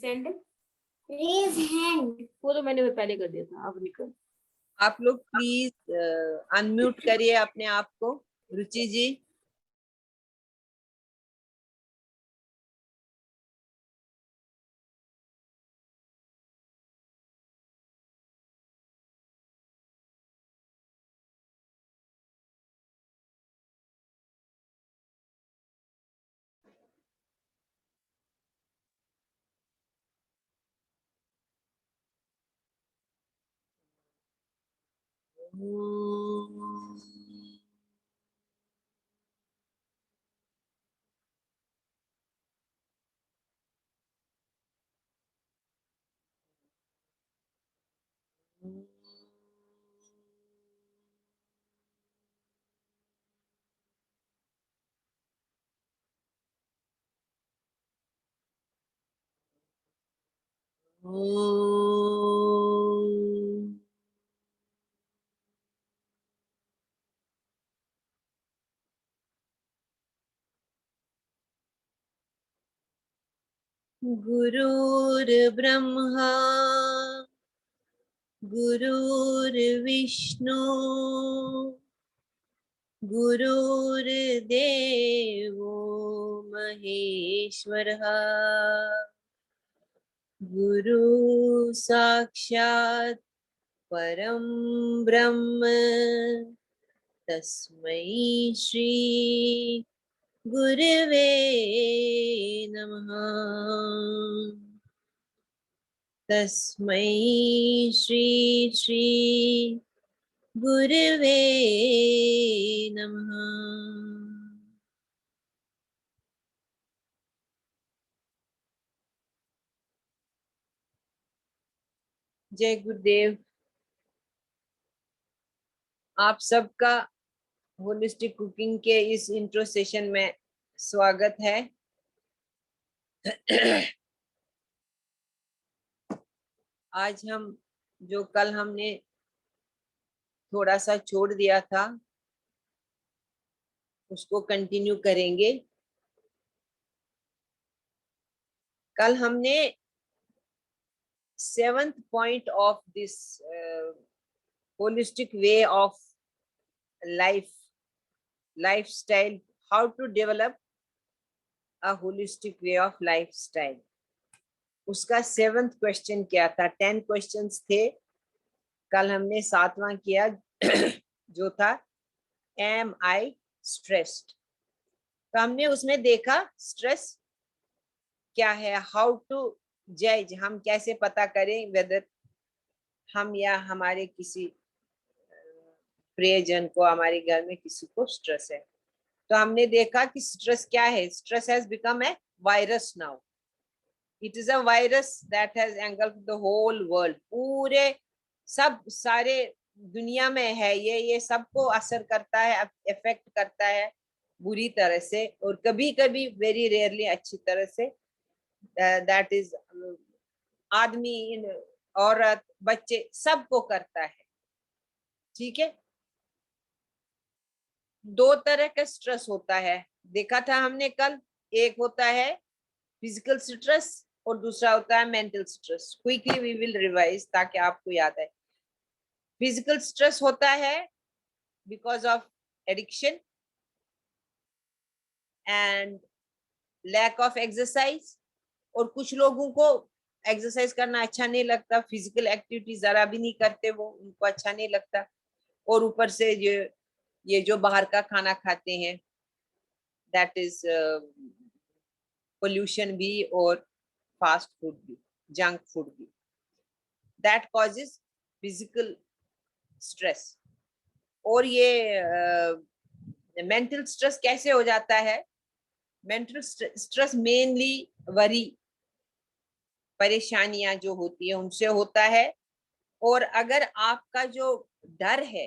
Send raise hand, वो तो मैंने पहले कर दिया था। अब निकल। आप लोग प्लीज अनम्यूट करिए अपने आप को। रुचि जी। गुरुर्ब्रह्मा गुरुर्विष्णु गुरुर्देवो महेश्वरः गुरु साक्षात् परम ब्रह्म तस्मै श्री गुरवे नमः। तस्मै श्री श्री गुरवे नमः। जय गुरुदेव। आप सबका होलिस्टिक कुकिंग के इस इंट्रो सेशन में स्वागत है। आज हम जो कल हमने थोड़ा सा छोड़ दिया था उसको कंटिन्यू करेंगे। कल हमने 7th point of this holistic way of lifestyle, how to develop a holistic way of lifestyle, उसका 7th क्वेश्चन क्या था। 10 क्वेश्चंस थे। कल हमने 7वां किया जो था एम आई स्ट्रेस्ड। तो हमने उसमें देखा स्ट्रेस क्या है, हाउ टू जज, हम कैसे पता करें वेदर हम या हमारे किसी प्रियजन को, हमारे घर में किसी को स्ट्रेस है। तो हमने देखा कि स्ट्रेस क्या है। Stress has become a virus now. It is a virus that has engulfed the whole world. पूरे सब सारे दुनिया में है ये सबको असर करता है, इफेक्ट करता है बुरी तरह से, और कभी कभी वेरी रेयरली अच्छी तरह से। दैट इज आदमी, औरत, बच्चे, सबको करता है। ठीक है। दो तरह का स्ट्रेस होता है, देखा था हमने कल। एक होता है फिजिकल स्ट्रेस और दूसरा होता है mental stress. Quickly we will revise ताकि आपको याद आए। फिजिकल स्ट्रेस होता है because of addiction and lack of exercise. और कुछ लोगों को एक्सरसाइज करना अच्छा नहीं लगता, फिजिकल एक्टिविटी जरा भी नहीं करते, वो उनको अच्छा नहीं लगता। और ऊपर से ये जो बाहर का खाना खाते हैं, दैट इज पोल्यूशन भी और फास्ट फूड भी, जंक फूड भी, दैट कॉजेज फिजिकल स्ट्रेस। और ये मेंटल स्ट्रेस कैसे हो जाता है? मेंटल स्ट्रेस मेनली वरी, परेशानियां जो होती है उनसे होता है। और अगर आपका जो डर है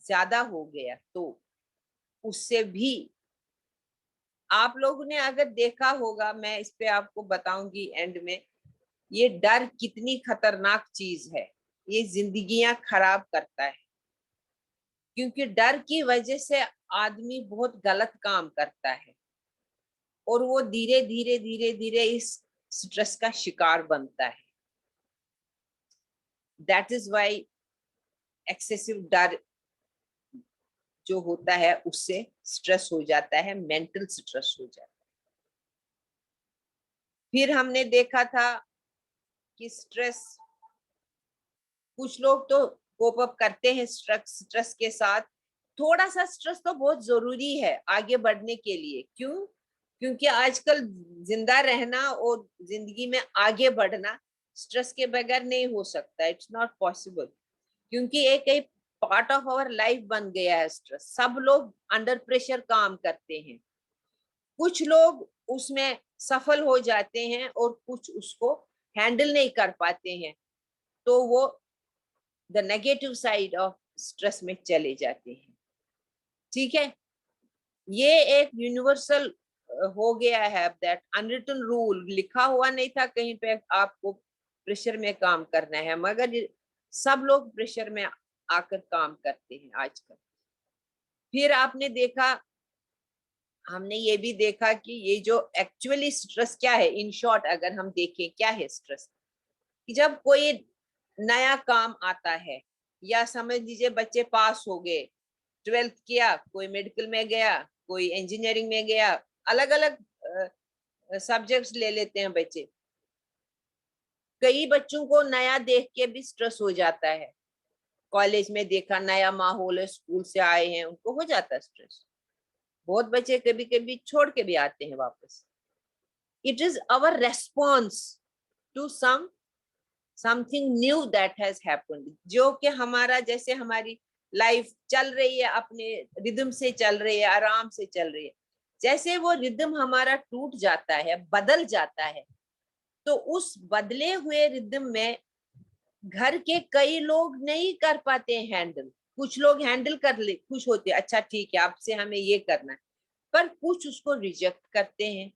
ज्यादा हो गया तो उससे भी। आप लोगों ने अगर देखा होगा, मैं इस पे आपको बताऊंगी एंड में, ये डर कितनी खतरनाक चीज है। ये जिंदगियां खराब करता है, क्योंकि डर की वजह से आदमी बहुत गलत काम करता है और वो धीरे धीरे धीरे धीरे इस स्ट्रेस का शिकार बनता है। दैट इज वाई एक्सेसिव डर जो होता है उससे स्ट्रेस हो जाता है, मेंटल स्ट्रेस हो जाता है। फिर हमने देखा था कि स्ट्रेस, कुछ लोग तो कोप अप करते हैं स्ट्रेस के साथ। थोड़ा सा स्ट्रेस तो बहुत जरूरी है आगे बढ़ने के लिए। क्यों? क्योंकि आजकल जिंदा रहना और जिंदगी में आगे बढ़ना स्ट्रेस के बगैर नहीं हो सकता। इट्स नॉट पॉसिबल, क्योंकि एक पार्ट ऑफ आवर लाइफ बन गया है स्ट्रेस। सब लोग अंडर प्रेशर काम करते हैं। कुछ लोग उसमें सफल हो जाते हैं और कुछ उसको हैंडल नहीं कर पाते हैं, तो वो the negative side of stress में चले जाते हैं। ठीक है, ये एक यूनिवर्सल हो गया है, दैट अनरिटन रूल, लिखा हुआ नहीं था कहीं पे आपको प्रेशर में काम करना है, मगर सब लोग प्रेशर में आकर काम करते हैं आजकल। फिर आपने देखा, हमने ये भी देखा कि ये जो एक्चुअली स्ट्रेस क्या है, इन शॉर्ट अगर हम देखें क्या है स्ट्रेस, कि जब कोई नया काम आता है, या समझ लीजिए बच्चे पास हो गए, 12th किया, कोई मेडिकल में गया, कोई इंजीनियरिंग में गया, अलग अलग सब्जेक्ट्स ले लेते हैं बच्चे। कई बच्चों को नया देख के भी स्ट्रेस हो जाता है। कॉलेज में देखा, नया माहौल है, स्कूल से आए हैं, उनको हो जाता है स्ट्रेस। बहुत बच्चे कभी कभी छोड़ के भी आते हैं वापस। It is our response to something new that has happened, जो कि हमारा, जैसे हमारी लाइफ चल रही है, अपने रिदम से चल रही है, आराम से चल रही है, जैसे वो रिदम हमारा टूट जाता है, बदल जाता है, तो उस बदले हुए रिदम में घर के कई लोग नहीं कर पाते हैंडल। कुछ लोग हैंडल कर ले, खुश होते, अच्छा ठीक है आपसे हमें ये करना है, पर कुछ उसको रिजेक्ट करते हैं,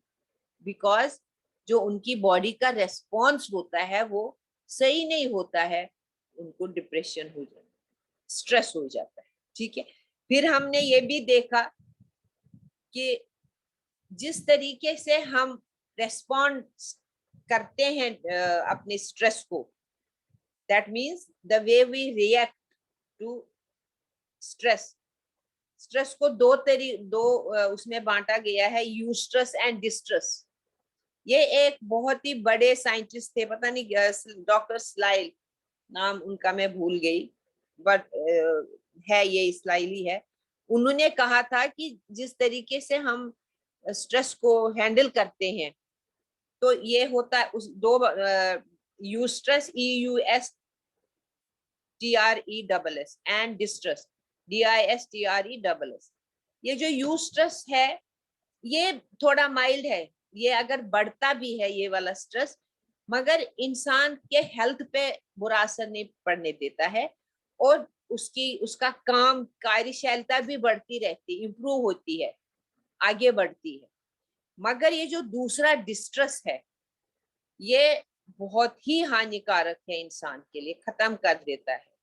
बिकॉज जो उनकी बॉडी का रेस्पॉन्स होता है वो सही नहीं होता है, उनको डिप्रेशन हो जाता है, स्ट्रेस हो जाता है। ठीक है, फिर हमने ये भी देखा कि जिस तरीके से हम रेस्पॉन्ड करते हैं अपने स्ट्रेस को, that means the way we react to stress. Stress को दो उसमें बांटा गया है, यूस्ट्रेस एंड डिस्ट्रेस। ये एक बहुत ही बड़े साइंटिस्ट थे, पता नहीं डॉक्टर स्लाइल, नाम उनका मैं भूल गई, बट है ये स्लाइली है। उन्होंने कहा था कि जिस तरीके से हम स्ट्रेस को हैंडल करते हैं, तो ये होता है उस दो eustress, EUSTRESS and distress, DISTRESS। ये जो यूस्ट्रेस है ये थोड़ा माइल्ड है, ये अगर बढ़ता भी है ये वाला स्ट्रेस, मगर इंसान के हेल्थ पे बुरा असर नहीं पड़ने देता है, और उसका काम, कार्यशीलता भी बढ़ती रहती, इंप्रूव होती है, आगे बढ़ती है। मगर ये जो दूसरा डिस्ट्रेस है, ये बहुत ही हानिकारक है इंसान के लिए, खत्म कर देता है,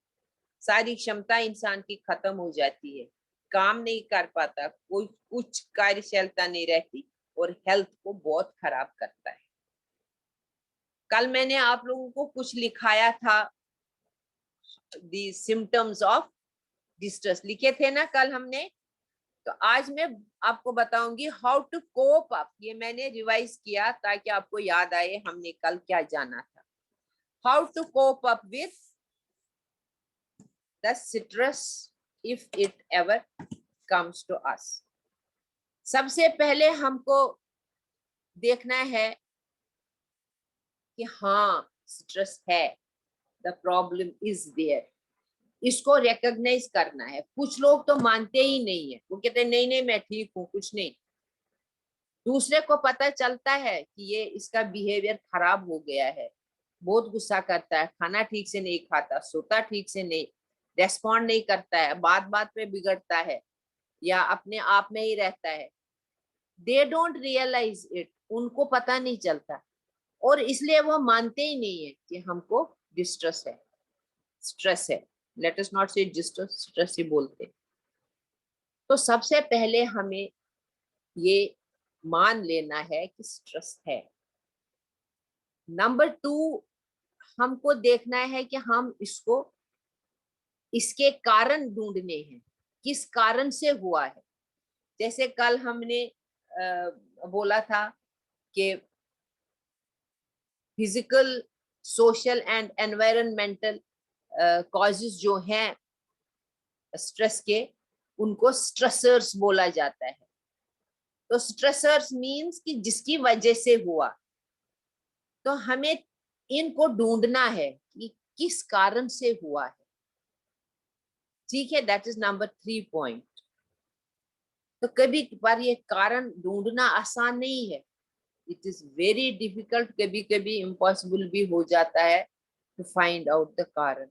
सारी क्षमता इंसान की खत्म हो जाती है, काम नहीं कर पाता, कोई कुछ कार्यशीलता नहीं रहती, और हेल्थ को बहुत खराब करता है। कल मैंने आप लोगों को कुछ लिखाया था, दी सिम्टम्स ऑफ डिस्ट्रेस लिखे थे ना कल हमने, तो आज मैं आपको बताऊंगी हाउ टू कोप अप। ये मैंने रिवाइज किया ताकि आपको याद आए हमने कल क्या जाना था। How to cope up with the stress if it ever comes to us. सबसे पहले हमको देखना है कि हाँ स्ट्रेस है, द प्रॉब्लम इज देयर, इसको रिकॉग्नाइज करना है। कुछ लोग तो मानते ही नहीं है, वो कहते हैं नहीं नहीं मैं ठीक हूँ, कुछ नहीं। दूसरे को पता चलता है कि ये इसका बिहेवियर खराब हो गया है, बहुत गुस्सा करता है, खाना ठीक से नहीं खाता, सोता ठीक से नहीं, रेस्पॉन्ड नहीं करता है, बात बात पे बिगड़ता है, या अपने आप में ही रहता है। दे डोंट रियलाइज इट, उनको पता नहीं चलता, और इसलिए वो मानते ही नहीं है कि हमको डिस्ट्रेस है, स्ट्रेस है। लेट अस नॉट से डिस्ट्रेस, स्ट्रेस ही बोलते। तो सबसे पहले हमें ये मान लेना है कि स्ट्रेस है। नंबर 2, हमको देखना है कि हम इसके कारण ढूंढने हैं, किस कारण से हुआ है। जैसे कल हमने बोला था कि physical, social and environmental causes जो हैं स्ट्रेस के, उनको स्ट्रेसर्स बोला जाता है। तो स्ट्रेसर्स मींस कि जिसकी वजह से हुआ, तो हमें इनको ढूंढना है कि किस कारण से हुआ है। ठीक है, दैट इज नंबर 3 पॉइंट। तो कभी बार ये कारण ढूंढना आसान नहीं है, इट इज वेरी डिफिकल्ट, कभी कभी इम्पॉसिबल भी हो जाता है टू फाइंड आउट द कारण।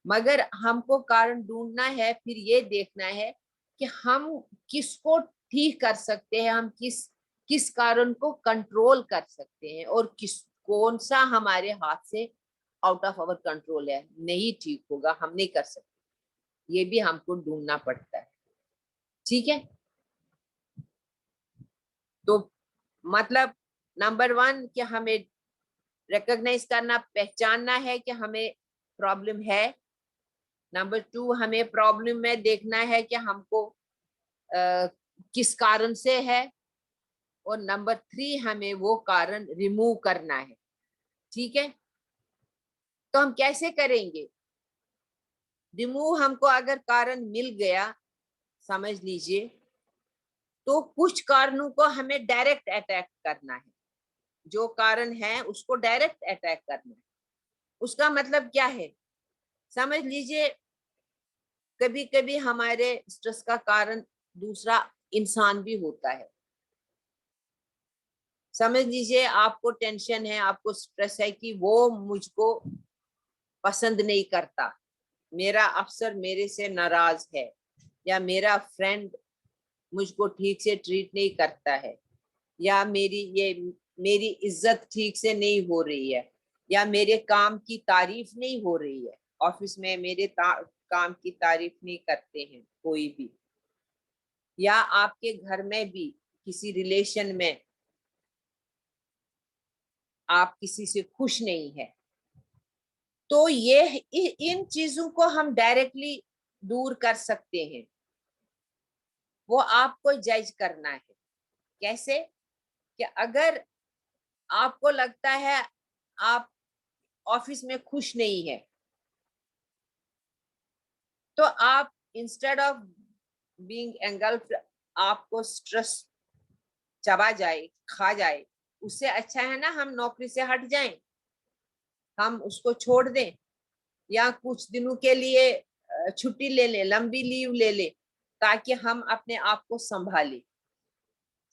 मगर हमको कारण ढूंढना है, फिर ये देखना है कि हम किसको ठीक कर सकते हैं, हम किस कारण को कंट्रोल कर सकते हैं, और कौन सा हमारे हाथ से आउट ऑफ आवर कंट्रोल है, नहीं ठीक होगा, हम नहीं कर सकते, ये भी हमको ढूंढना पड़ता है। ठीक है, तो मतलब नंबर 1 कि हमें रिकॉग्नाइज करना, पहचानना है कि हमें प्रॉब्लम है। नंबर 2, हमें प्रॉब्लम में देखना है कि हमको किस कारण से है। और नंबर 3, हमें वो कारण रिमूव करना है। ठीक है, तो हम कैसे करेंगे रिमूव? हमको अगर कारण मिल गया, समझ लीजिए, तो कुछ कारणों को हमें डायरेक्ट अटैक करना है। जो कारण है उसको डायरेक्ट अटैक करना है। उसका मतलब क्या है, समझ लीजिए, कभी कभी हमारे स्ट्रेस का कारण दूसरा इंसान भी होता है। समझ लीजिए आपको टेंशन है, आपको स्ट्रेस है कि वो मुझको पसंद नहीं करता, मेरा अफसर मेरे से नाराज है, या मेरा फ्रेंड मुझको ठीक से ट्रीट नहीं करता है, या मेरी इज्जत ठीक से नहीं हो रही है, या मेरे काम की तारीफ नहीं हो रही है, ऑफिस में मेरे काम की तारीफ नहीं करते हैं कोई भी, या आपके घर में भी किसी रिलेशन में आप किसी से खुश नहीं है, तो ये इन चीजों को हम डायरेक्टली दूर कर सकते हैं। वो आपको जज करना है। कैसे? कि अगर आपको लगता है आप ऑफिस में खुश नहीं है, तो आप इंस्टेड ऑफ बीइंग एंगल्फ्ड, आपको स्ट्रेस चबा जाए, खा जाए, उससे अच्छा है ना हम नौकरी से हट जाएं, हम उसको छोड़ दें, या कुछ दिनों के लिए छुट्टी ले लें, लंबी लीव ले लें, ताकि हम अपने आप को संभालें।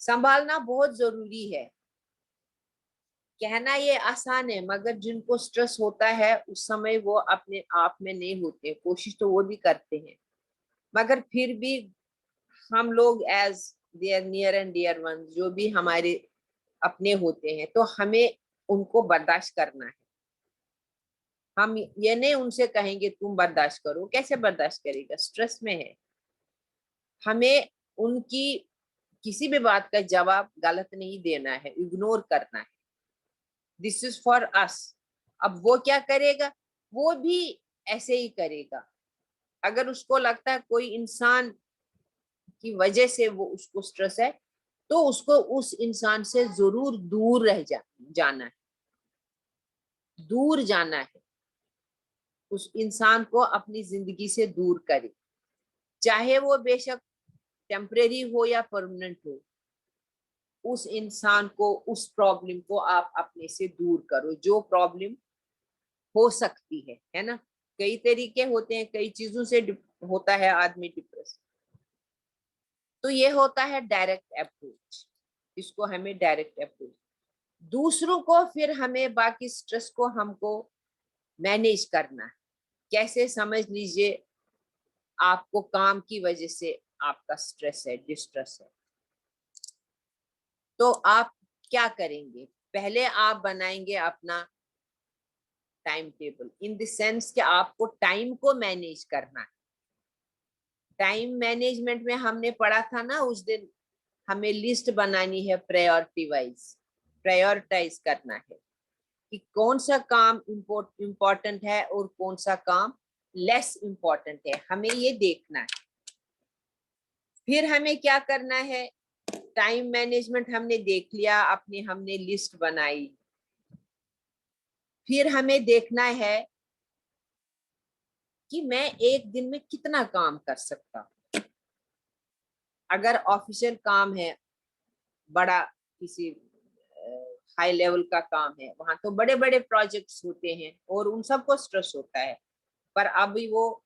संभालना बहुत जरूरी है। कहना ये आसान है, मगर जिनको स्ट्रेस होता है उस समय वो अपने आप में नहीं होते, कोशिश तो वो भी करते हैं, मगर फिर भी हम लोग as their near and dear one, जो भी हमारे अपने होते हैं, तो हमें उनको बर्दाश्त करना है। हम ये नहीं उनसे कहेंगे तुम बर्दाश्त करो, कैसे बर्दाश्त करेगा, स्ट्रेस में है। हमें उनकी किसी भी बात का जवाब गलत नहीं देना है, इग्नोर करना है। This is for us. अब वो क्या करेगा, वो भी ऐसे ही करेगा। अगर उसको लगता है कोई इंसान की वजह से वो उसको स्ट्रेस है, तो उसको उस इंसान से जरूर दूर जाना है, दूर जाना है। उस इंसान को अपनी जिंदगी से दूर करे, चाहे वो बेशक टेम्परेरी हो या परमानेंट हो। उस इंसान को, उस प्रॉब्लम को आप अपने से दूर करो, जो प्रॉब्लम हो सकती है ना। कई तरीके होते हैं, कई चीजों से होता है आदमी डिप्रेस। तो ये होता है डायरेक्ट अप्रोच, इसको हमें डायरेक्ट अप्रोच। दूसरों को फिर हमें बाकी स्ट्रेस को हमको मैनेज करना है। कैसे? समझ लीजिए आपको काम की वजह से आपका स्ट्रेस है, डिस्ट्रेस है, तो आप क्या करेंगे? पहले आप बनाएंगे अपना time table, in the sense कि आपको टाइम को मैनेज करना है। टाइम मैनेजमेंट में हमने पढ़ा था ना उस दिन, हमें लिस्ट बनानी है प्रायोरिटी वाइज, प्रायोरिटाइज करना है कि कौन सा काम इम्पोर्टेंट है और कौन सा काम लेस इम्पोर्टेंट है, हमें ये देखना है। फिर हमें क्या करना है, टाइम मैनेजमेंट हमने देख लिया, अपनी हमने लिस्ट बनाई। फिर हमें देखना है कि मैं एक दिन में कितना काम कर सकता हूं। अगर ऑफिशियल काम है, बड़ा किसी हाई लेवल का काम है, वहां तो बड़े बड़े प्रोजेक्ट्स होते हैं और उन सबको स्ट्रेस होता है, पर अभी वो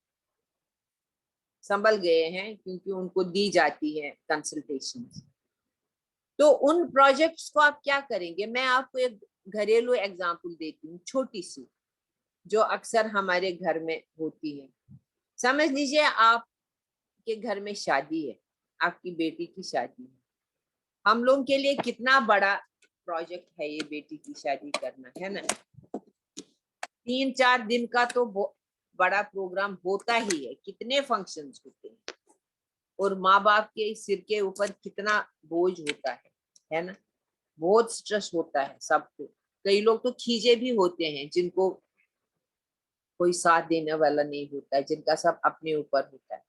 संभल गए हैं क्योंकि उनको दी जाती है कंसल्टेशन। तो उन प्रोजेक्ट्स को आप क्या करेंगे, मैं आपको एक घरेलू एग्जांपल देती हूँ, छोटी सी, जो अक्सर हमारे घर में होती है। समझ लीजिए आपके घर में शादी है, आपकी बेटी की शादी है। हम लोगों के लिए कितना बड़ा प्रोजेक्ट है ये बेटी की शादी करना, है ना। 3-4 दिन का तो बड़ा प्रोग्राम होता ही है, कितने फंक्शंस होते हैं और माँ बाप के सिर के ऊपर कितना बोझ होता है ना। बहुत स्ट्रेस होता है सबको। कई लोग तो खींचे भी होते हैं जिनको कोई साथ देने वाला नहीं होता है, जिनका सब अपने ऊपर होता है।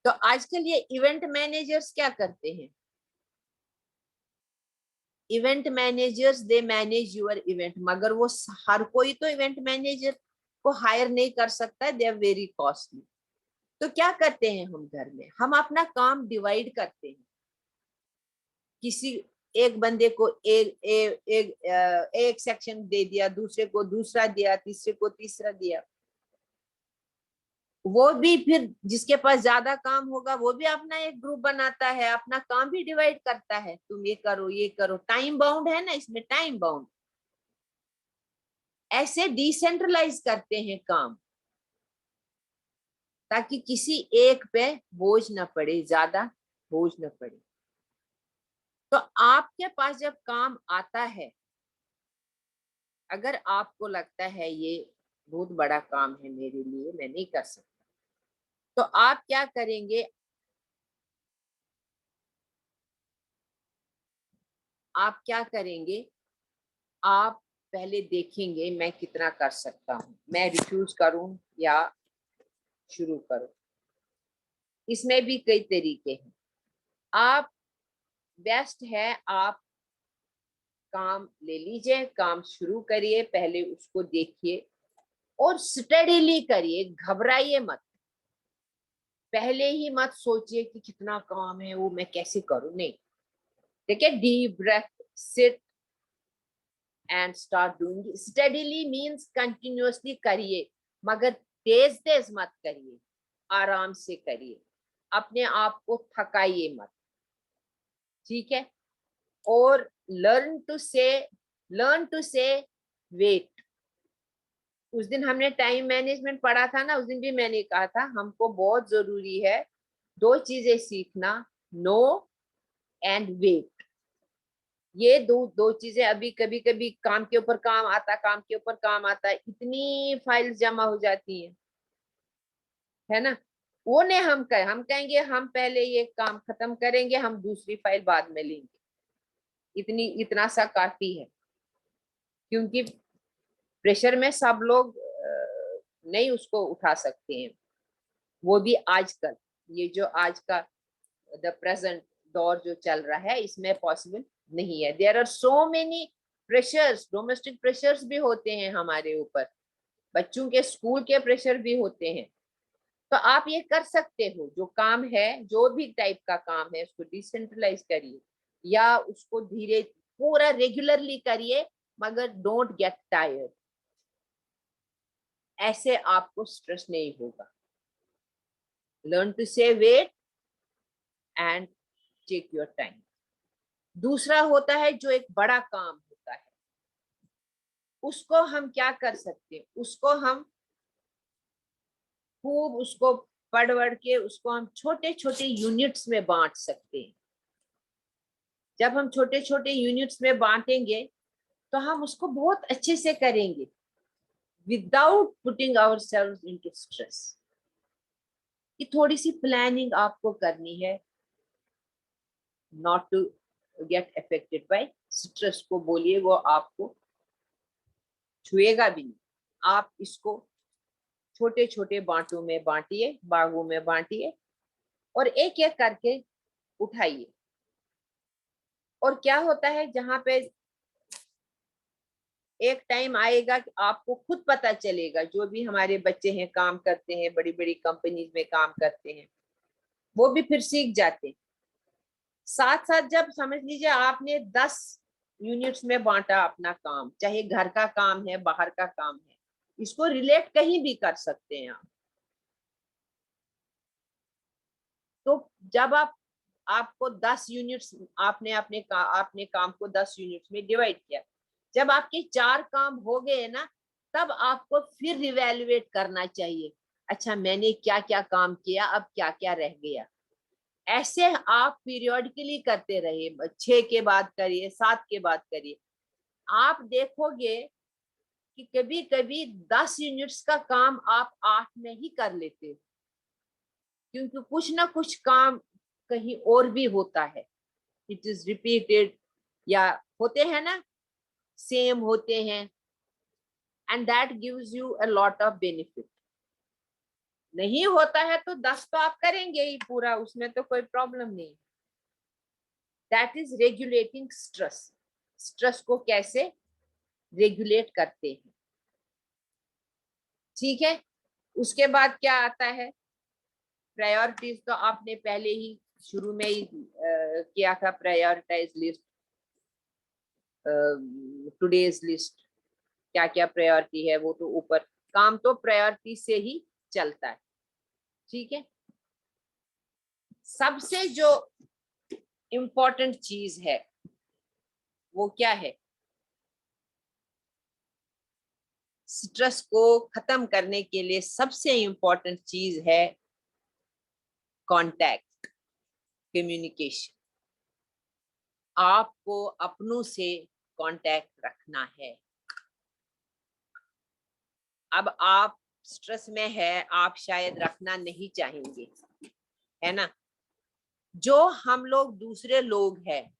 तो आजकल ये इवेंट मैनेजर्स क्या करते हैं, event managers they manage your event, मगर वो हर कोई तो इवेंट मैनेजर को हायर नहीं कर सकता है, दे आर वेरी कॉस्टली। तो क्या करते हैं हम घर में, हम अपना काम डिवाइड करते हैं। किसी एक बंदे को एक सेक्शन दे दिया, दूसरे को दूसरा दिया, तीसरे को तीसरा दिया। वो भी फिर जिसके पास ज्यादा काम होगा वो भी अपना एक ग्रुप बनाता है, अपना काम भी डिवाइड करता है, तुम ये करो ये करो। टाइम बाउंड है ना इसमें, टाइम बाउंड। ऐसे डिसेंट्रलाइज करते हैं काम, ताकि किसी एक पे बोझ न पड़े, ज्यादा बोझ न पड़े। तो आपके पास जब काम आता है, अगर आपको लगता है ये बहुत बड़ा काम है मेरे लिए, मैं नहीं कर सकता, तो आप क्या करेंगे, आप क्या करेंगे, आप पहले देखेंगे मैं कितना कर सकता हूँ, मैं रिफ्यूज करूं या शुरू करूं। इसमें भी कई तरीके हैं। आप बेस्ट है आप काम ले लीजिए, काम शुरू करिए, पहले उसको देखिए और स्टडीली करिए, घबराइए मत। पहले ही मत सोचिए कि कितना काम है वो मैं कैसे करूं, नहीं। देखिए, deep breath, sit and start doing. Steadily means continuously करिए, मगर तेज तेज मत करिए, आराम से करिए, अपने आप को थकाइए मत, ठीक है। और लर्न टू से वेट। उस दिन हमने टाइम मैनेजमेंट पढ़ा था ना, उस दिन भी मैंने कहा था हमको बहुत जरूरी है दो चीजें सीखना, नो एंड वेट। ये दो दो चीजें। अभी कभी कभी काम के ऊपर काम आता, काम के ऊपर काम आता है, इतनी फाइल्स जमा हो जाती है ना। वो नहीं, हम कहेंगे हम पहले ये काम खत्म करेंगे, हम दूसरी फाइल बाद में लेंगे। इतना सा काफी है, क्योंकि प्रेशर में सब लोग नहीं उसको उठा सकते हैं। वो भी आजकल, ये जो आज का द प्रेजेंट दौर जो चल रहा है, इसमें पॉसिबल नहीं है। There are so many pressures, domestic pressures भी होते हैं हमारे ऊपर, बच्चों के स्कूल के प्रेशर भी होते हैं। तो आप ये कर सकते हो, जो काम है, जो भी टाइप का काम है, उसको डिसेंट्रलाइज करिए या उसको धीरे पूरा रेगुलरली करिए, मगर डोंट गेट टायर्ड। ऐसे आपको स्ट्रेस नहीं होगा। Learn to say wait and take your time. दूसरा होता है जो एक बड़ा काम होता है, उसको हम क्या कर सकते हैं, उसको हम खूब उसको पढ़ वढ़ के उसको हम छोटे छोटे यूनिट्स में बांट सकते हैं। जब हम छोटे छोटे यूनिट्स में बांटेंगे तो हम उसको बहुत अच्छे से करेंगे, without putting our self into stress. कि थोड़ी सी प्लानिंग आपको करनी है, not to get affected by stress को बोलिए, वो आपको छुएगा भी नहीं। आप इसको छोटे छोटे बांटों में बांटिए, बागों में बांटिए और एक एक करके उठाइए। और क्या होता है, जहां पे एक टाइम आएगा कि आपको खुद पता चलेगा, जो भी हमारे बच्चे हैं काम करते हैं, बड़ी बड़ी कंपनीज में काम करते हैं, वो भी फिर सीख जाते हैं। साथ साथ जब समझ लीजिए आपने 10 यूनिट्स में बांटा अपना काम, चाहे घर का काम है, बाहर का काम है, इसको रिलेट कहीं भी कर सकते हैं आप। तो जब आपको 10 यूनिट्स, आपने आपने काम को 10 यूनिट्स में डिवाइड किया, जब आपके 4 काम हो गए ना, तब आपको फिर रिवैल्यूएट करना चाहिए, अच्छा मैंने क्या क्या काम किया, अब क्या क्या रह गया। ऐसे आप पीरियोडिकली करते रहिए, 6 के बाद करिए, 7 के बाद करिए। आप देखोगे कि कभी कभी 10 यूनिट्स का काम आप 8 में ही कर लेते हो, क्योंकि कुछ ना कुछ काम कहीं और भी होता है, इट इज रिपीटेड, या होते हैं ना, सेम होते हैं, and that gives you a lot of benefit. नहीं होता है तो 10 तो आप करेंगे ही पूरा, उसमें तो कोई प्रॉब्लम नहीं। That is regulating stress. Stress को कैसे रेगुलेट करते हैं, ठीक है। उसके बाद क्या आता है, प्रायोरिटीज तो आपने पहले ही शुरू में ही किया था, प्रायोरिटाइज लिस्ट, टुडेज लिस्ट, क्या क्या प्रायोरिटी है वो तो ऊपर, काम तो प्रायोरिटी से ही चलता है, ठीक है। सबसे जो इम्पोर्टेंट चीज है वो क्या है, स्ट्रेस को खत्म करने के लिए सबसे इम्पोर्टेंट चीज है कांटेक्ट, कम्युनिकेशन। आपको अपनों से कांटेक्ट रखना है। अब आप स्ट्रेस में है, आप शायद रखना नहीं चाहेंगे, है ना। जो हम लोग दूसरे लोग हैं,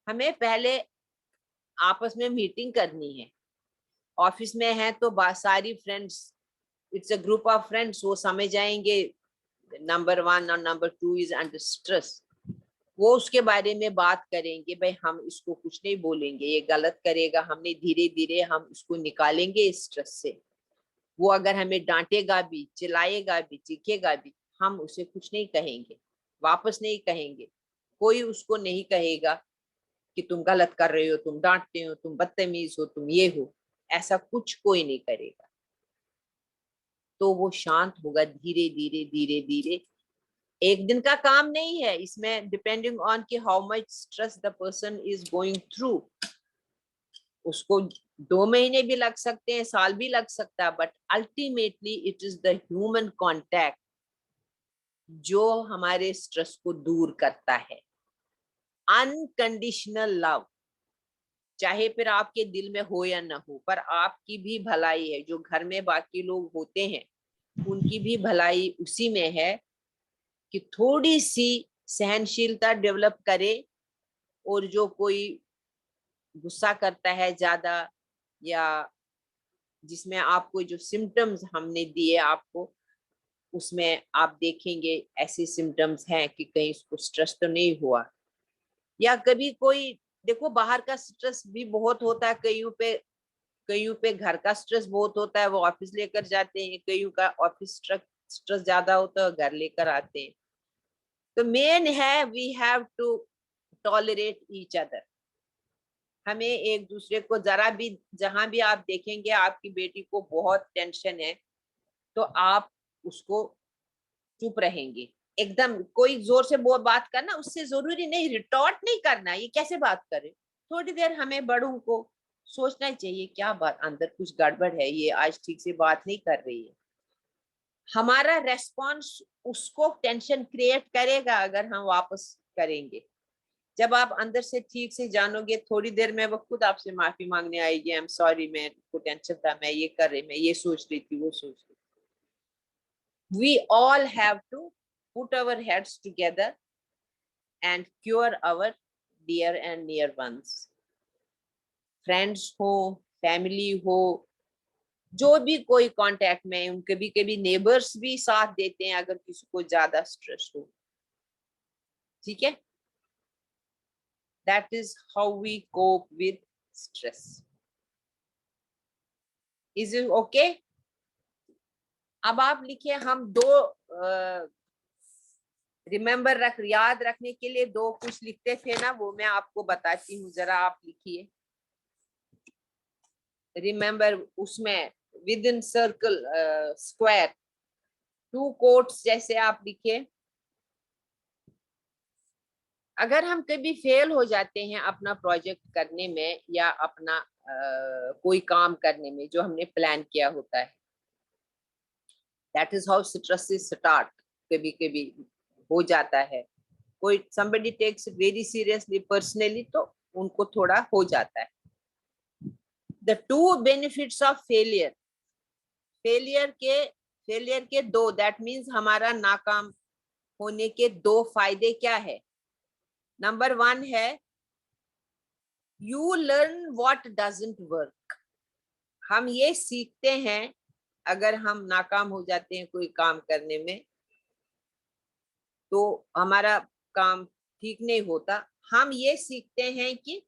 हमें पहले आपस में मीटिंग करनी है। ऑफिस में है तो सारी friends, it's a group of friends, वो समझ जाएंगे नंबर 1 और नंबर 2 इज अंडर स्ट्रेस। वो उसके बारे में बात करेंगे, भाई हम इसको कुछ नहीं बोलेंगे, ये गलत करेगा, हमने धीरे धीरे हम इसको निकालेंगे इस स्ट्रेस से। वो अगर हमें डांटेगा भी, चिल्लाएगा भी, चीखेगा भी, हम उसे कुछ नहीं कहेंगे, वापस नहीं कहेंगे। कोई उसको नहीं कहेगा कि तुम गलत कर रहे हो, तुम डांटते हो, तुम बदतमीज हो, तुम ये हो, ऐसा कुछ कोई नहीं करेगा। तो वो शांत होगा धीरे धीरे धीरे धीरे। एक दिन का काम नहीं है इसमें, डिपेंडिंग ऑन कि how much stress the person is going through. उसको 2 महीने भी लग सकते हैं, साल भी लग सकता है, but ultimately it is the human contact जो हमारे स्ट्रेस को दूर करता है। अनकंडीशनल लव, चाहे फिर आपके दिल में हो या ना हो, पर आपकी भी भलाई है। जो घर में बाकी लोग होते हैं उनकी भी भलाई उसी में है कि थोड़ी सी सहनशीलता डेवलप करे, और जो कोई गुस्सा करता है ज्यादा, या जिसमें आपको जो सिम्टम्स हमने दिए आपको, उसमें आप देखेंगे ऐसे सिम्टम्स हैं कि कहीं उसको स्ट्रेस तो नहीं हुआ। या कभी कोई, देखो बाहर का स्ट्रेस भी बहुत होता है, कईयों पे घर का स्ट्रेस बहुत होता है, वो ऑफिस लेकर जाते हैं, कईयों का ऑफिस स्ट्रेस ज्यादा होता है, घर लेकर आते हैं। तो मेन है we have to tolerate each other. हमें एक दूसरे को जरा भी, जहां भी आप देखेंगे आपकी बेटी को बहुत टेंशन है, तो आप उसको चुप रहेंगे एकदम। कोई जोर से वो बात करना, उससे जरूरी नहीं, रिटॉर्ट नहीं करना, ये कैसे बात करे। थोड़ी देर हमें बड़ों को सोचना चाहिए क्या बात, अंदर कुछ गड़बड़ है, ये आज ठीक से बात नहीं कर रही है। हमारा रेस्पॉन्स उसको टेंशन क्रिएट करेगा अगर हम वापस करेंगे। जब आप अंदर से ठीक से जानोगे, थोड़ी देर में वो खुद आपसे माफी मांगने आएगी, आई एम सॉरी, मैं को टेंशन था, मैं ये कर रही, मैं ये सोच रही थी, वो सोच रही थी। We all have to put our heads together and cure our dear and near ones. Friends हो, फैमिली हो, जो भी कोई कांटेक्ट में, उनके भी कभी नेबर्स भी साथ देते हैं अगर किसी को ज्यादा स्ट्रेस हो। ठीक है, that is how we cope with stress. Is it okay? अब आप लिखिए, हम दो रिमेम्बर याद रखने के लिए दो कुछ लिखते थे ना, वो मैं आपको बताती हूँ, जरा आप लिखिए। रिमेम्बर, उसमें with in circle, square, 2 quotes जैसे आप लिखिए। अगर हम कभी फेल हो जाते हैं अपना प्रोजेक्ट करने में या अपना कोई काम करने में जो हमने प्लान किया होता है, that is how stress start. कभी कभी हो जाता है, कोई somebody takes it very seriously personally, तो उनको थोड़ा हो जाता है। The two benefits of failure, failure के दो, दैट मीन्स हमारा नाकाम होने के दो फायदे क्या है। नंबर 1 है, you learn what doesn't work. हम ये सीखते हैं, अगर हम नाकाम हो जाते हैं कोई काम करने में तो हमारा काम ठीक नहीं होता, हम ये सीखते हैं कि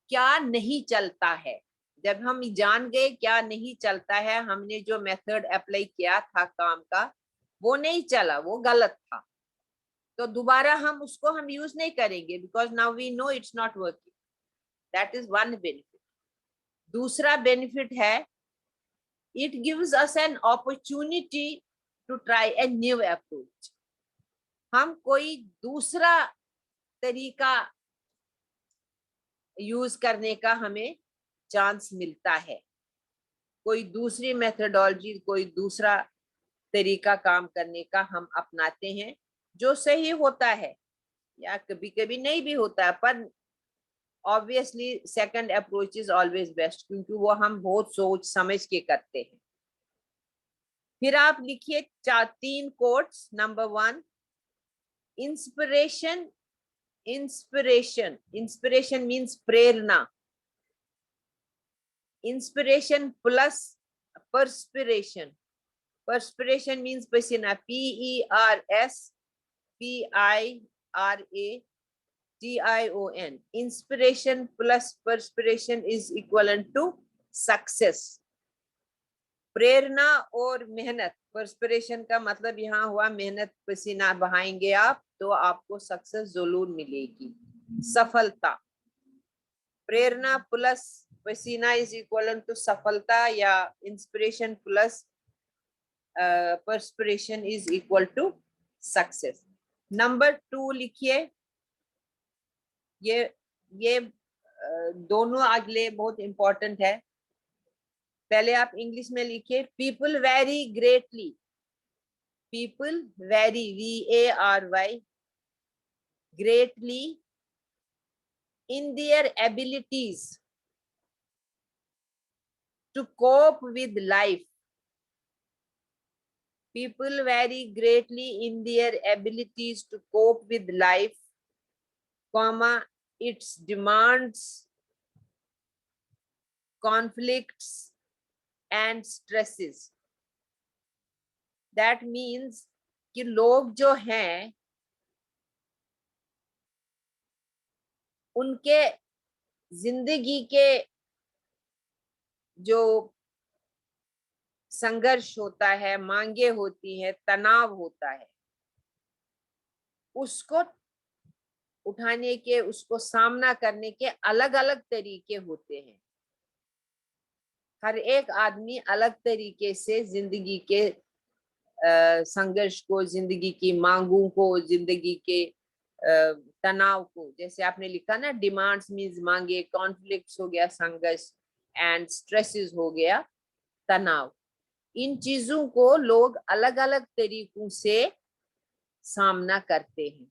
क्या नहीं चलता है। जब हम जान गए क्या नहीं चलता है, हमने जो मेथड अप्लाई किया था काम का वो नहीं चला, वो गलत था, तो दोबारा हम उसको हम यूज नहीं करेंगे, because now we know it's not working. That is one benefit. दूसरा बेनिफिट है, it gives us an opportunity to try a new approach. हम कोई दूसरा तरीका यूज करने का हमें चांस मिलता है, कोई दूसरी मेथडोलॉजी, कोई दूसरा तरीका काम करने का हम अपनाते हैं, जो सही होता है या कभी कभी नहीं भी होता है, पर obviously second approach is always best, क्योंकि वो हम बहुत सोच समझ के करते हैं। फिर आप लिखिए 3 quotes. Number 1, inspiration. Inspiration means प्रेरणा। Inspiration plus perspiration. Perspiration means पसीना, PERSPIRATION। Inspiration plus perspiration is equivalent to success. प्रेरणा और मेहनत, परस्पिरेशन का मतलब यहाँ हुआ मेहनत, पसीना बहाएंगे आप तो आपको सक्सेस जरूर मिलेगी, सफलता। प्रेरणा प्लस पसीना इज इक्वल टू सफलता, या inspiration plus perspiration is equal to success. Number 2 लिखिए, ये दोनों अगले बहुत इंपॉर्टेंट है। पहले आप इंग्लिश में लिखिए, people very greatly. People very, VARY, greatly in their abilities to cope with life. People vary greatly in their abilities to cope with life, comma, its demands, conflicts, and stresses. That means कि लोग जो हैं उनके जिंदगी के जो संघर्ष होता है, मांगे होती है, तनाव होता है, उसको उठाने के, उसको सामना करने के अलग अलग तरीके होते हैं। हर एक आदमी अलग तरीके से जिंदगी के संघर्ष को, जिंदगी की मांगों को, जिंदगी के तनाव को, जैसे आपने लिखा ना, डिमांड्स मीन्स मांगे, कॉन्फ्लिक्ट्स हो गया संघर्ष, एंड स्ट्रेसेस हो गया तनाव। इन चीजों को लोग अलग अलग तरीकों से सामना करते हैं।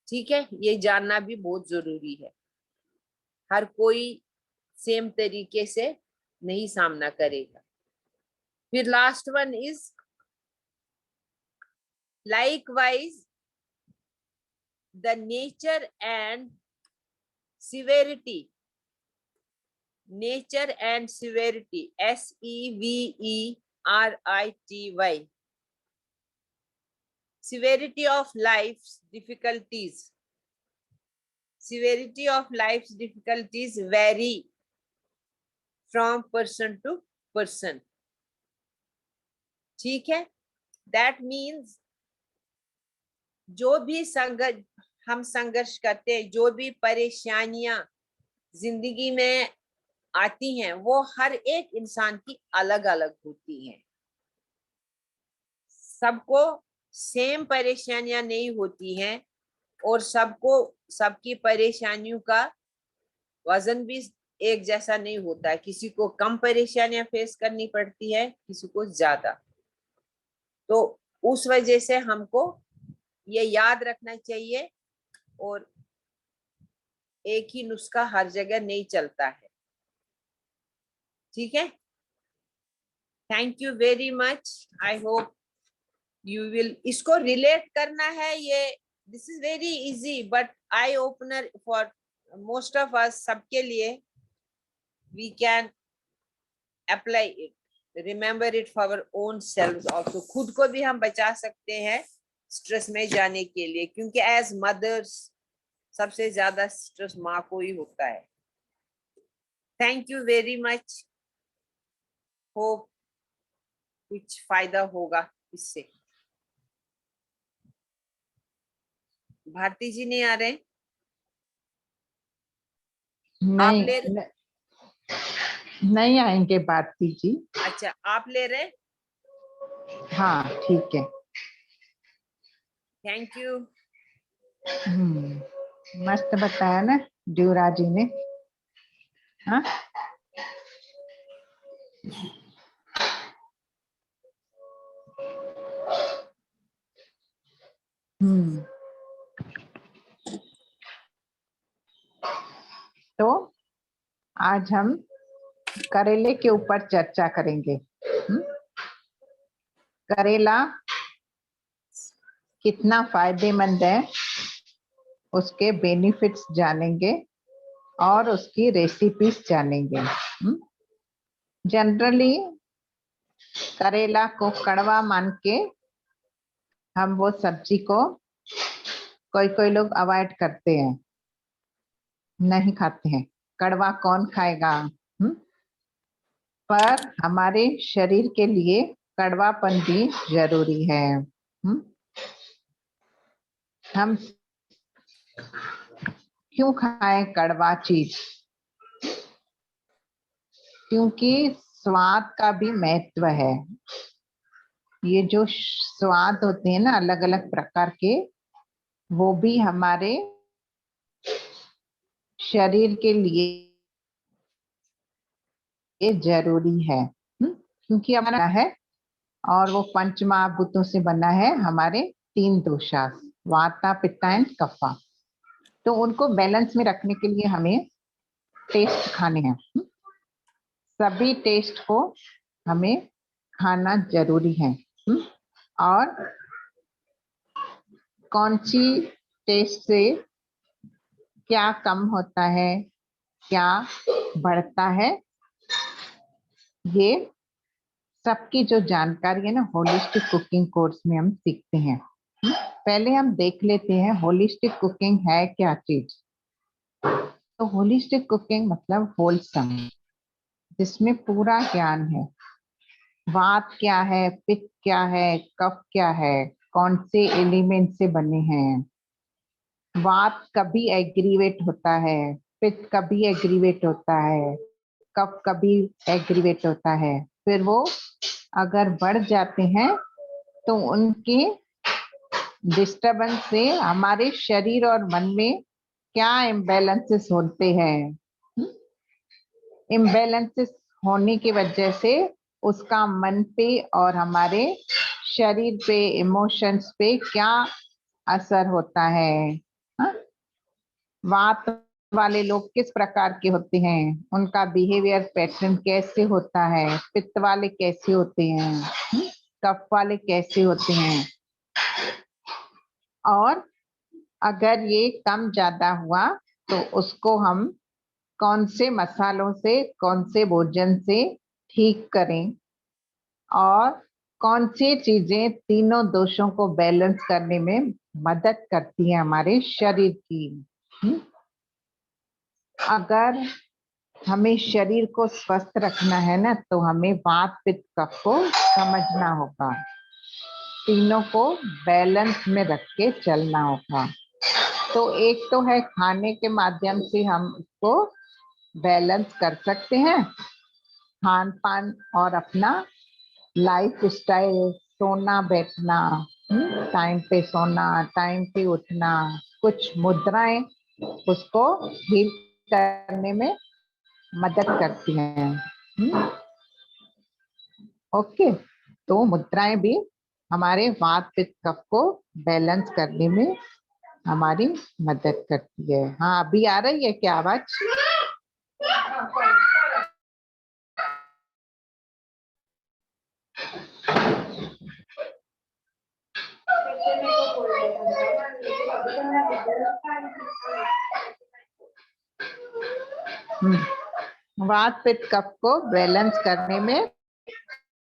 ठीक है, ये जानना भी बहुत जरूरी है। हर कोई सेम तरीके से नहीं सामना करेगा। फिर last one is likewise the nature and severity nature and severity, SEVERITY. Severity of life's difficulties. Severity of life's difficulties vary from person to person. ठीक है? That means जो भी हम संघर्ष करते हैं, जो भी परेशानियां जिंदगी में आती हैं, वो हर एक इंसान की अलग अलग होती हैं. सबको सेम परेशानियां नहीं होती हैं और सबको सबकी परेशानियों का वजन भी एक जैसा नहीं होता है. किसी को कम परेशानियां फेस करनी पड़ती है, किसी को ज्यादा. तो उस वजह से हमको ये याद रखना चाहिए और एक ही नुस्खा हर जगह नहीं चलता है. ठीक है? Thank you very much. I hope you will. इसको रिलेट करना है, ये this is very easy but eye opener for most of us. सबके लिए we can apply it, remember it for our own selves also. खुद को भी हम बचा सकते हैं स्ट्रेस में जाने के लिए, क्योंकि एज मदर्स सबसे ज्यादा स्ट्रेस माँ को ही होता है. Thank you very much. Hope कुछ फायदा होगा इससे. भारती जी नहीं आ रहे? नहीं, आप ले नहीं आएंगे भारती जी. अच्छा, आप ले रहे? हाँ ठीक है. Thank you. मस्त बताया ना ड्यूरा जी ने. हाँ तो आज हम करेले के ऊपर चर्चा करेंगे. करेला कितना फायदेमंद है, उसके बेनिफिट्स जानेंगे और उसकी रेसिपीज जानेंगे. जनरली करेला को कड़वा मान के हम वो सब्जी को कोई लोग अवॉइड करते हैं, नहीं खाते हैं. कड़वा कौन खाएगा? पर हमारे शरीर के लिए कड़वापन भी जरूरी है. हम क्यों खाएं कड़वा चीज? क्योंकि स्वाद का भी महत्व है. ये जो स्वाद होते हैं ना अलग अलग प्रकार के, वो भी हमारे शरीर के लिए जरूरी है. क्योंकि हमारा है और वो पंच महाभूतों से बना है. हमारे 3 दोषास, वाता पित्ता एंड कफा. तो उनको बैलेंस में रखने के लिए हमें टेस्ट खाने हैं. सभी टेस्ट को हमें खाना जरूरी है. और कौन सी टेस्ट से क्या कम होता है, क्या बढ़ता है, ये सबकी जो जानकारी है ना होलिस्टिक कुकिंग कोर्स में हम सीखते हैं. पहले हम देख लेते हैं होलिस्टिक कुकिंग है क्या चीज. तो होलिस्टिक कुकिंग मतलब होलसम, जिसमें पूरा ज्ञान है. वात क्या है, पित्त क्या है, कफ क्या है, कौन से एलिमेंट से बने हैं. वात कभी एग्रीवेट होता है, पित्त कभी एग्रीवेट होता है, कफ कभी एग्रीवेट होता है. फिर वो अगर बढ़ जाते हैं तो उनके डिस्टरबेंस से हमारे शरीर और मन में क्या इम्बैलेंसेस होते हैं. इम्बैलेंसेस होने की वजह से उसका मन पे और हमारे शरीर पे, इमोशंस पे क्या असर होता है. वात वाले लोग किस प्रकार के होते हैं, उनका बिहेवियर पैटर्न कैसे होता है, पित्त वाले कैसे होते हैं, कफ वाले कैसे होते हैं. और अगर ये कम ज्यादा हुआ तो उसको हम कौन से मसालों से, कौन से भोजन से ठीक करें, और कौन सी चीजें तीनों दोषों को बैलेंस करने में मदद करती है हमारे शरीर की। अगर हमें शरीर को स्वस्थ रखना है ना, तो हमें वात पित्त कफ को समझना होगा, तीनों को बैलेंस में रख के चलना होगा। तो एक तो है खाने के माध्यम से हम उसको बैलेंस कर सकते हैं, खान पान और अपना लाइफ स्टाइल, सोना बैठना, टाइम पे सोना, टाइम पे उठना, कुछ मुद्राएं उसको हील करने में मदद करती हैं। ओके, तो मुद्राएं भी हमारे वात पित्त कफ को बैलेंस करने में हमारी मदद करती है। हाँ, अभी आ रही है क्या आवाज? वात पित्त कफ को बैलेंस करने में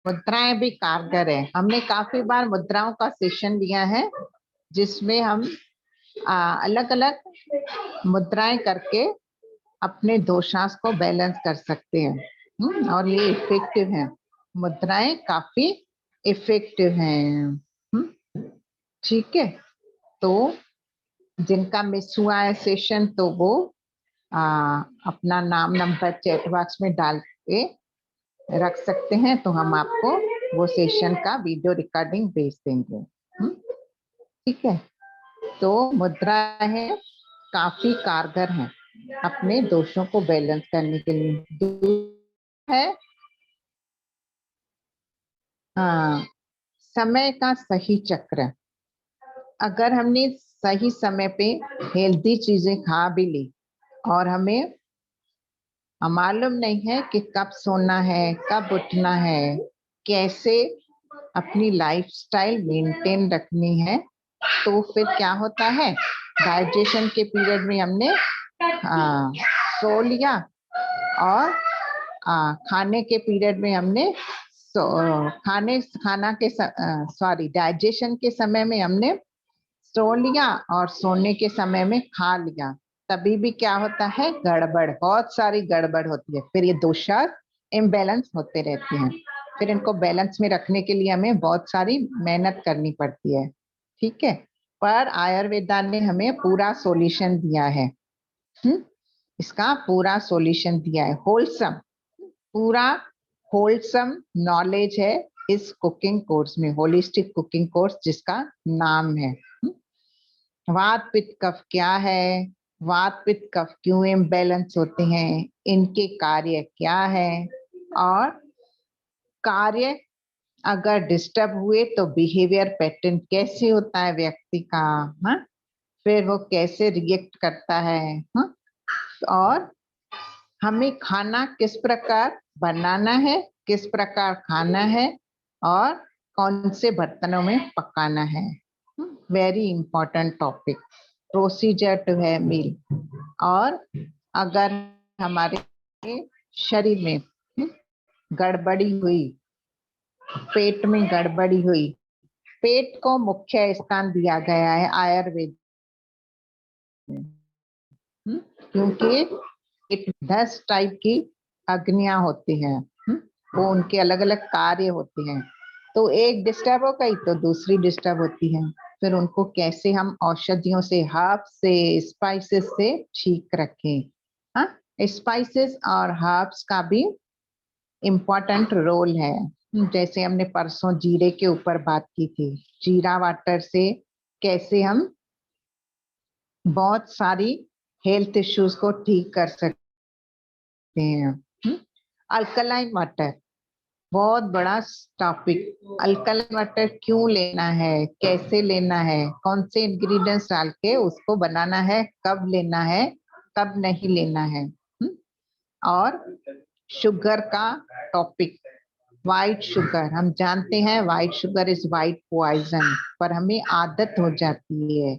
मुद्राएं भी कारगर है। हमने काफी बार मुद्राओं का सेशन लिया है, जिसमें हम अलग अलग मुद्राएं करके अपने दोषांश को बैलेंस कर सकते हैं। और ये इफेक्टिव है, मुद्राएं काफी इफेक्टिव हैं। ठीक है, तो जिनका मिस हुआ है सेशन, तो वो अपना नाम नंबर चैट बॉक्स में डाल के रख सकते हैं, तो हम आपको वो सेशन का वीडियो रिकॉर्डिंग भेज देंगे। ठीक है, तो मुद्रा है काफी कारगर है अपने दोषों को बैलेंस करने के लिए। है समय का सही चक्र। अगर हमने सही समय पे हेल्दी चीजें खा भी ली और हमें मालूम नहीं है कि कब सोना है, कब उठना है, कैसे अपनी लाइफस्टाइल मेंटेन रखनी है, तो फिर क्या होता है, डाइजेशन के पीरियड में हमने सो लिया, और खाने के पीरियड में हमने डाइजेशन के समय में हमने सो लिया और सोने के समय में खा लिया, तभी भी क्या होता है, गड़बड़, बहुत सारी गड़बड़ होती है। फिर ये दोषा इम्बैलेंस होते रहते हैं। फिर इनको बैलेंस में रखने के लिए हमें बहुत सारी मेहनत करनी पड़ती है। ठीक है, पर आयुर्वेदा ने हमें पूरा सॉल्यूशन दिया है। इसका पूरा सॉल्यूशन दिया है, होलसम, पूरा होलसम नॉलेज है इस कुकिंग कोर्स में, होलिस्टिक कुकिंग कोर्स जिसका नाम है। वात पित्त कफ क्या है, वात पित्त कफ क्यों इम्बैलेंस होते हैं, इनके कार्य क्या है, और कार्य अगर डिस्टर्ब हुए तो बिहेवियर पैटर्न कैसे होता है व्यक्ति का, फिर वो कैसे रिएक्ट करता है, और हमें खाना किस प्रकार बनाना है, किस प्रकार खाना है, और कौन से बर्तनों में पकाना है। Very important topic, procedure to है मील। और अगर हमारे शरीर में गड़बड़ी हुई, पेट में गड़बड़ी हुई, पेट को मुख्य स्थान दिया गया है आयुर्वेद में, क्योंकि 10 टाइप की अग्नियां होती हैं, वो उनके अलग अलग कार्य होते हैं। तो एक डिस्टर्ब हो गई तो दूसरी डिस्टर्ब होती है। फिर उनको कैसे हम औषधियों से, हर्ब से, स्पाइसेस से ठीक रखें। स्पाइसेस और हर्ब्स का भी इम्पोर्टेंट रोल है। जैसे हमने परसों जीरे के ऊपर बात की थी, जीरा वाटर से कैसे हम बहुत सारी हेल्थ इश्यूज को ठीक कर सकते हैं। अल्कलाइन वाटर बहुत बड़ा टॉपिक, अल्कलाइन वाटर क्यों लेना है, कैसे लेना है, कौन से इंग्रेडिएंट्स डाल के उसको बनाना है, कब लेना है, कब नहीं लेना है। और शुगर का टॉपिक, व्हाइट शुगर, हम जानते हैं white sugar is white poison, पर हमें आदत हो जाती है।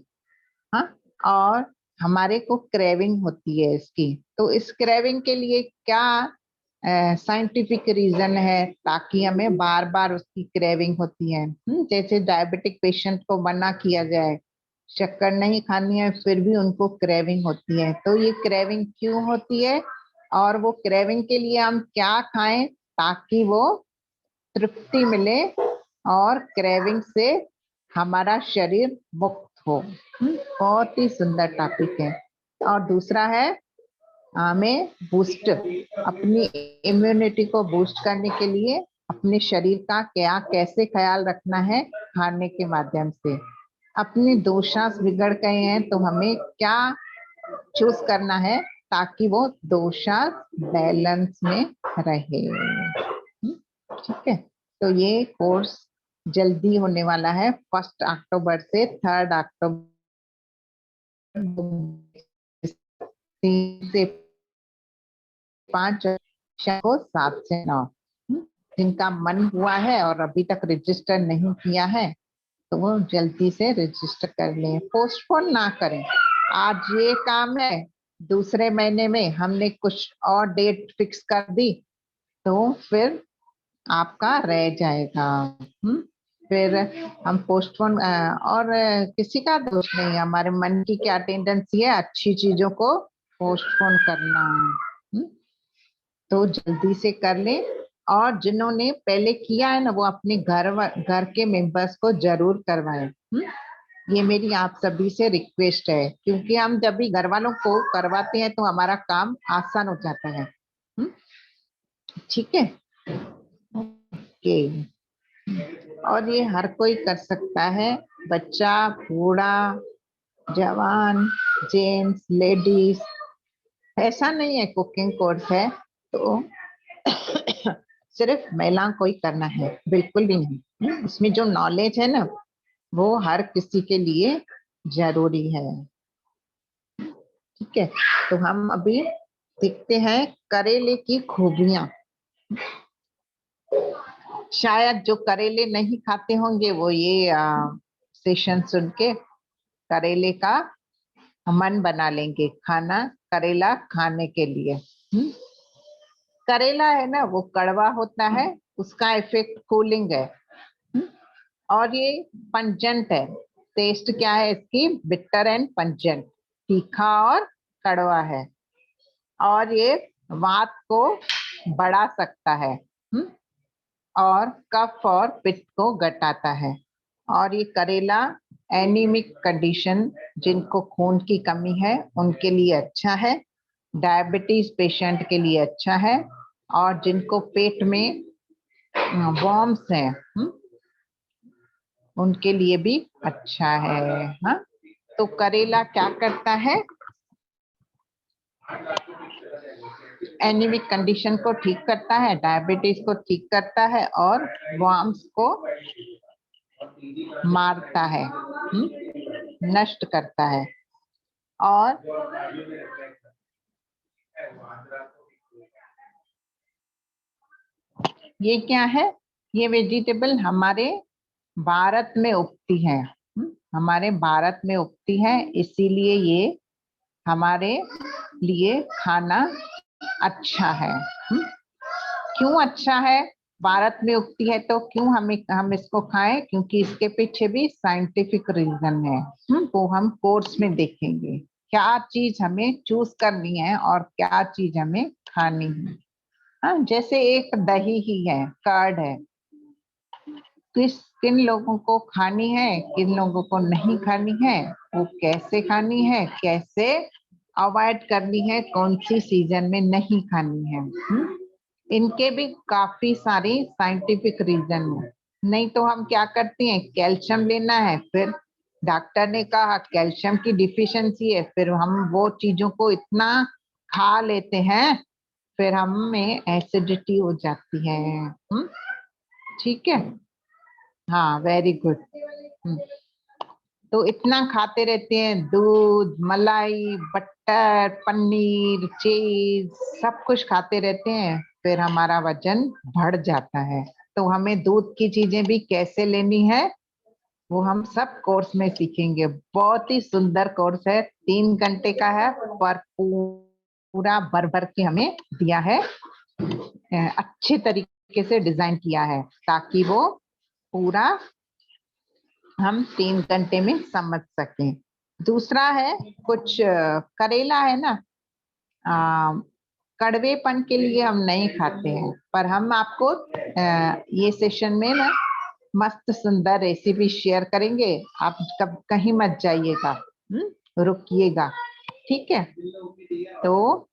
और हमारे को क्रेविंग होती है इसकी, तो इस क्रेविंग के लिए क्या साइंटिफिक रीजन है ताकि हमें बार बार उसकी क्रेविंग होती है? जैसे डायबिटिक पेशेंट को मना किया जाए, शक्कर नहीं खानी है, फिर भी उनको क्रेविंग होती है। तो ये क्रेविंग क्यों होती है और वो क्रेविंग के लिए हम क्या खाएं ताकि वो तृप्ति मिले और क्रेविंग से हमारा शरीर मुक्त हो। बहुत ही सुंदर टॉपिक है। और दूसरा है हमें बूस्ट, अपनी इम्यूनिटी को बूस्ट करने के लिए अपने शरीर का क्या कैसे ख्याल रखना है खाने के माध्यम से। अपने दोषांश बिगड़ गए हैं तो हमें क्या चूज करना है ताकि वो दोषांश बैलेंस में रहे। ठीक है, तो ये कोर्स जल्दी होने वाला है 1 अक्टूबर से 3 अक्टूबर, 3 से 5 को 7 से 9। जिनका मन हुआ है और अभी तक रजिस्टर नहीं किया है तो वो जल्दी से रजिस्टर कर लें, पोस्टपोन ना करें। आज ये काम है, दूसरे महीने में हमने कुछ और डेट फिक्स कर दी तो फिर आपका रह जाएगा। फिर हम पोस्टपोन, और किसी का दोष नहीं, हमारे मन की क्या टेंडेंसी है अच्छी चीजों को पोस्टपोन करना। तो जल्दी से कर लें, और जिन्होंने पहले किया है ना वो अपने घर के मेंबर्स को जरूर करवाएं। ये मेरी आप सभी से रिक्वेस्ट है, क्योंकि हम जब भी घर वालों को करवाते हैं तो हमारा काम आसान हो जाता है। ठीक है, ओके। और ये हर कोई कर सकता है, बच्चा, बूढ़ा, जवान, जेंट्स, लेडीज, ऐसा नहीं है कुकिंग कोर्स है तो सिर्फ महिलाओं को ही करना है, बिल्कुल भी नहीं। इसमें जो नॉलेज है ना वो हर किसी के लिए जरूरी है। ठीक है, तो हम अभी देखते हैं करेले की खूबियां। शायद जो करेले नहीं खाते होंगे वो ये सेशन सुन के करेले का मन बना लेंगे, खाना करेला खाने के लिए। करेला है ना वो कड़वा होता है, उसका इफेक्ट कूलिंग है। और ये पंजेंट है, टेस्ट क्या है इसकी, बिटर एंड पंजेंट, तीखा और कड़वा है। और ये वात को बढ़ा सकता है और कफ और पित्त को घटाता है। और ये करेला एनीमिक कंडीशन, जिनको खून की कमी है उनके लिए अच्छा है, डायबिटीज पेशेंट के लिए अच्छा है, और जिनको पेट में वॉर्म्स हैं उनके लिए भी अच्छा है। हाँ, तो करेला क्या करता है, एनीमिक कंडीशन को ठीक करता है, डायबिटीज को ठीक करता है और वॉर्म्स को मारता है, नष्ट करता है। और ये क्या है, ये वेजिटेबल हमारे भारत में उगती है, हमारे भारत में उगती है, इसीलिए ये हमारे लिए खाना अच्छा है। क्यों अच्छा है, भारत में उगती है तो क्यों हम इसको खाएं, क्योंकि इसके पीछे भी साइंटिफिक रीजन है। वो हम कोर्स में देखेंगे क्या चीज हमें चूज करनी है और क्या चीज हमें खानी है। हाँ, जैसे एक दही ही है, कर्ड है, किन लोगों को खानी है, किन लोगों को नहीं खानी है, वो कैसे खानी है, कैसे अवॉइड करनी है, कौन सी सीजन में नहीं खानी है। इनके भी काफी सारी साइंटिफिक रीजन है। नहीं तो हम क्या करते हैं, कैल्शियम लेना है, फिर डॉक्टर ने कहा कैल्शियम की डिफिशियंसी है, फिर हम वो चीजों को इतना खा लेते हैं, फिर हमें एसिडिटी हो जाती है। ठीक है, हाँ, वेरी गुड। तो इतना खाते रहते हैं, दूध, मलाई, बटर, पनीर, चीज, सब कुछ खाते रहते हैं, फिर हमारा वजन बढ़ जाता है। तो हमें दूध की चीजें भी कैसे लेनी है, वो हम सब कोर्स में सीखेंगे। बहुत ही सुंदर कोर्स है, 3 घंटे का है, पर पूरा भर भर के हमें दिया है, अच्छे तरीके से डिजाइन किया है ताकि वो पूरा हम 3 घंटे में समझ सकें। दूसरा है कुछ करेला है ना, कड़वेपन के लिए हम नहीं खाते हैं, पर हम आपको ये सेशन में ना मस्त सुंदर रेसिपी शेयर करेंगे। आप कब कहीं मत जाइएगा, रुकिएगा, ठीक है। तो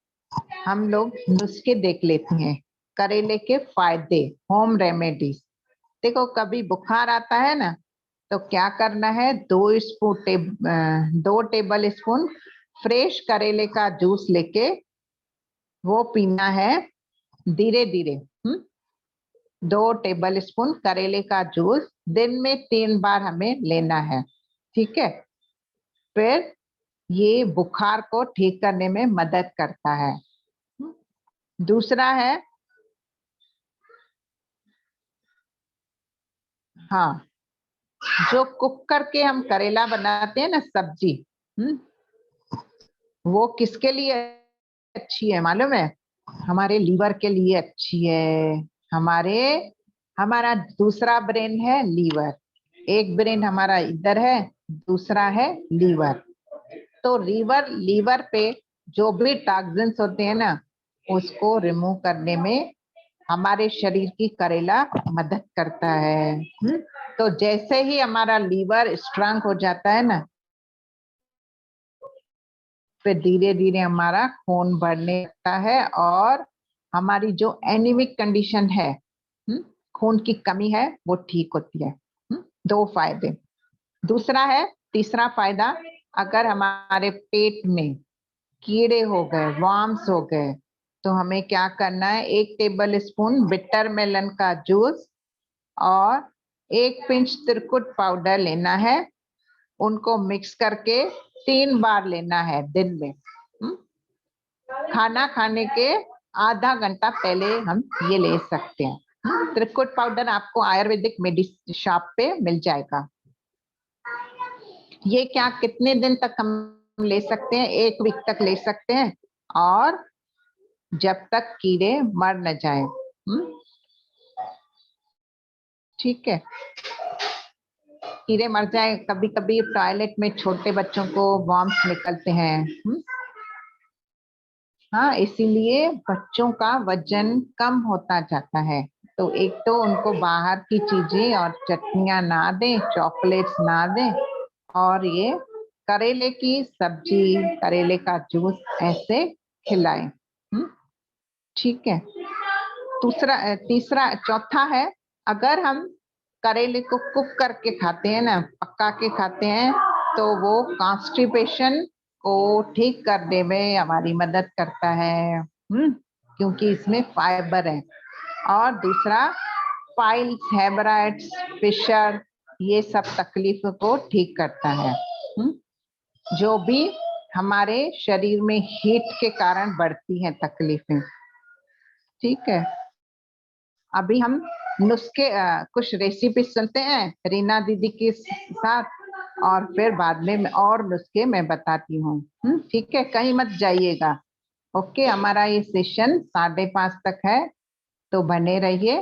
हम लोग नुस्खे देख लेते हैं, करेले के फायदे, होम रेमेडीज। देखो कभी बुखार आता है ना, तो क्या करना है, 2 टेबल स्पून फ्रेश करेले का जूस लेके वो पीना है धीरे धीरे। 2 टेबल स्पून करेले का जूस दिन में 3 बार हमें लेना है, ठीक है। फिर ये बुखार को ठीक करने में मदद करता है। दूसरा है, हाँ, जो कुक करके हम करेला बनाते हैं ना सब्जी, वो किसके लिए अच्छी है मालूम है? हमारे लीवर के लिए अच्छी है। हमारा दूसरा ब्रेन है लीवर, एक ब्रेन हमारा इधर है, दूसरा है लीवर। तो लीवर पे जो भी टॉक्सिन्स होते हैं ना, उसको रिमूव करने में हमारे शरीर की करेला मदद करता है। तो जैसे ही हमारा लीवर स्ट्रांग हो जाता है ना, फिर धीरे धीरे हमारा खून बढ़ने लगता है और हमारी जो एनीमिक कंडीशन है, खून की कमी है, वो ठीक होती है। 2 फायदे। दूसरा है, तीसरा फायदा, अगर हमारे पेट में कीड़े हो गए, वर्म्स हो गए, तो हमें क्या करना है, 1 टेबल स्पून बिटर मेलन का जूस और 1 पिंच तिरकुट पाउडर लेना है, उनको मिक्स करके 3 बार लेना है दिन में। खाना खाने के आधा घंटा पहले हम ये ले सकते हैं। त्रिकुट पाउडर आपको आयुर्वेदिक मेडिसिन शॉप पे मिल जाएगा। ये क्या कितने दिन तक हम ले सकते हैं? 1 वीक तक ले सकते हैं, और जब तक कीड़े मर न जाए, ठीक है। कीड़े मर जाए, कभी कभी टॉयलेट में छोटे बच्चों को वर्म्स निकलते हैं, हाँ, इसीलिए बच्चों का वजन कम होता जाता है। तो एक तो उनको बाहर की चीजें और चटनियां ना दें, चॉकलेट्स ना दें, और ये करेले की सब्जी, करेले का जूस ऐसे खिलाएं, ठीक है। चौथा है, अगर हम करेले को कुक करके खाते हैं ना, पका के खाते हैं, तो वो कॉन्स्टिपेशन को ठीक करने में हमारी मदद करता है, क्योंकि इसमें फाइबर है। और दूसरा, पाइल्स, हेमराइड्स, फिशर, ये सब तकलीफ को ठीक करता है। जो भी हमारे शरीर में हीट के कारण बढ़ती हैं तकलीफें, ठीक है। अभी हम नुस्खे कुछ रेसिपी सुनते हैं रीना दीदी के साथ, और फिर बाद में और नुस्खे मैं बताती हूँ, ठीक है। कहीं मत जाइएगा, ओके। हमारा ये सेशन 5:30 तक है, तो बने रहिए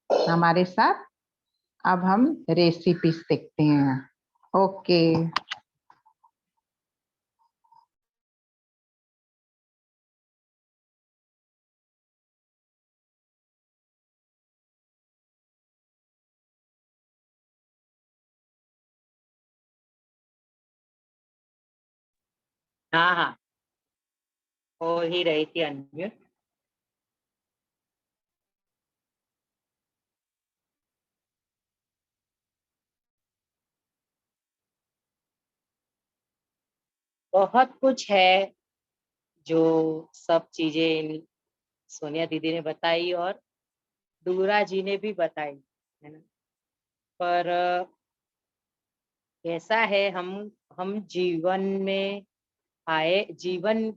हमारे साथ। अब हम रेसिपी सीखते हैं, ओके। हाँ हाँ, हो ही रही थी अनम्यूट। बहुत कुछ है जो सब चीजें सोनिया दीदी ने बताई और दूरा जी ने भी बताई, है ना। पर कैसा है, हम जीवन में आए, जीवन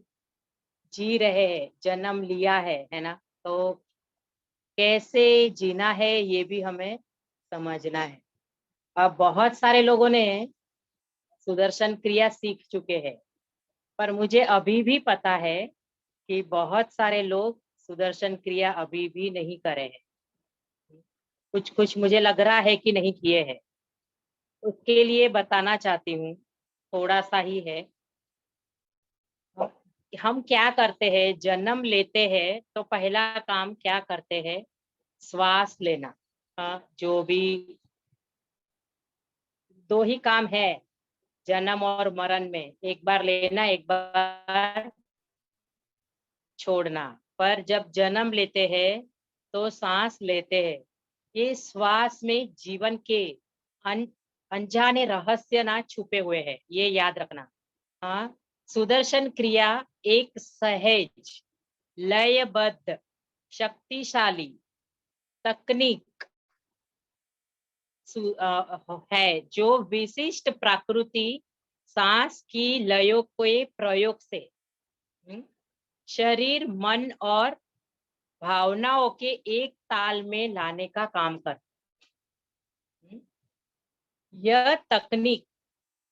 जी रहे हैं, जन्म लिया है ना। तो कैसे जीना है ये भी हमें समझना है। अब बहुत सारे लोगों ने सुदर्शन क्रिया सीख चुके हैं, पर मुझे अभी भी पता है कि बहुत सारे लोग सुदर्शन क्रिया अभी भी नहीं करे हैं। कुछ कुछ मुझे लग रहा है कि नहीं किए हैं। उसके लिए बताना चाहती हूँ, थोड़ा सा ही है। हम क्या करते हैं, जन्म लेते हैं तो पहला काम क्या करते हैं, श्वास लेना। हाँ, जो भी दो ही काम है जन्म और मरण में, एक बार लेना एक बार छोड़ना। पर जब जन्म लेते हैं तो सांस लेते हैं। ये श्वास में जीवन के अनजाने रहस्य ना छुपे हुए हैं, ये याद रखना। हाँ, सुदर्शन क्रिया एक सहज, लयबद्ध, शक्तिशाली तकनीक है जो विशिष्ट प्रकृति सांस की लयों के प्रयोग से शरीर, मन और भावनाओं के एक ताल में लाने का काम करती है। यह तकनीक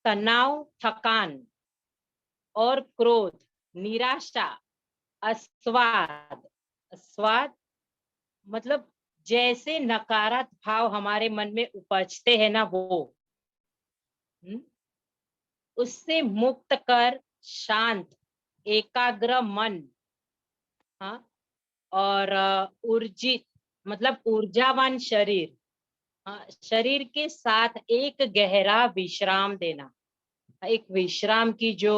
तनाव, थकान और क्रोध, निराशा, अस्वाद मतलब जैसे नकारात्मक भाव हमारे मन में उपजते हैं ना, वो उससे मुक्त कर शांत, एकाग्र मन, हाँ, और ऊर्जित मतलब ऊर्जावान शरीर, हाँ, शरीर के साथ एक गहरा विश्राम देना। एक विश्राम की जो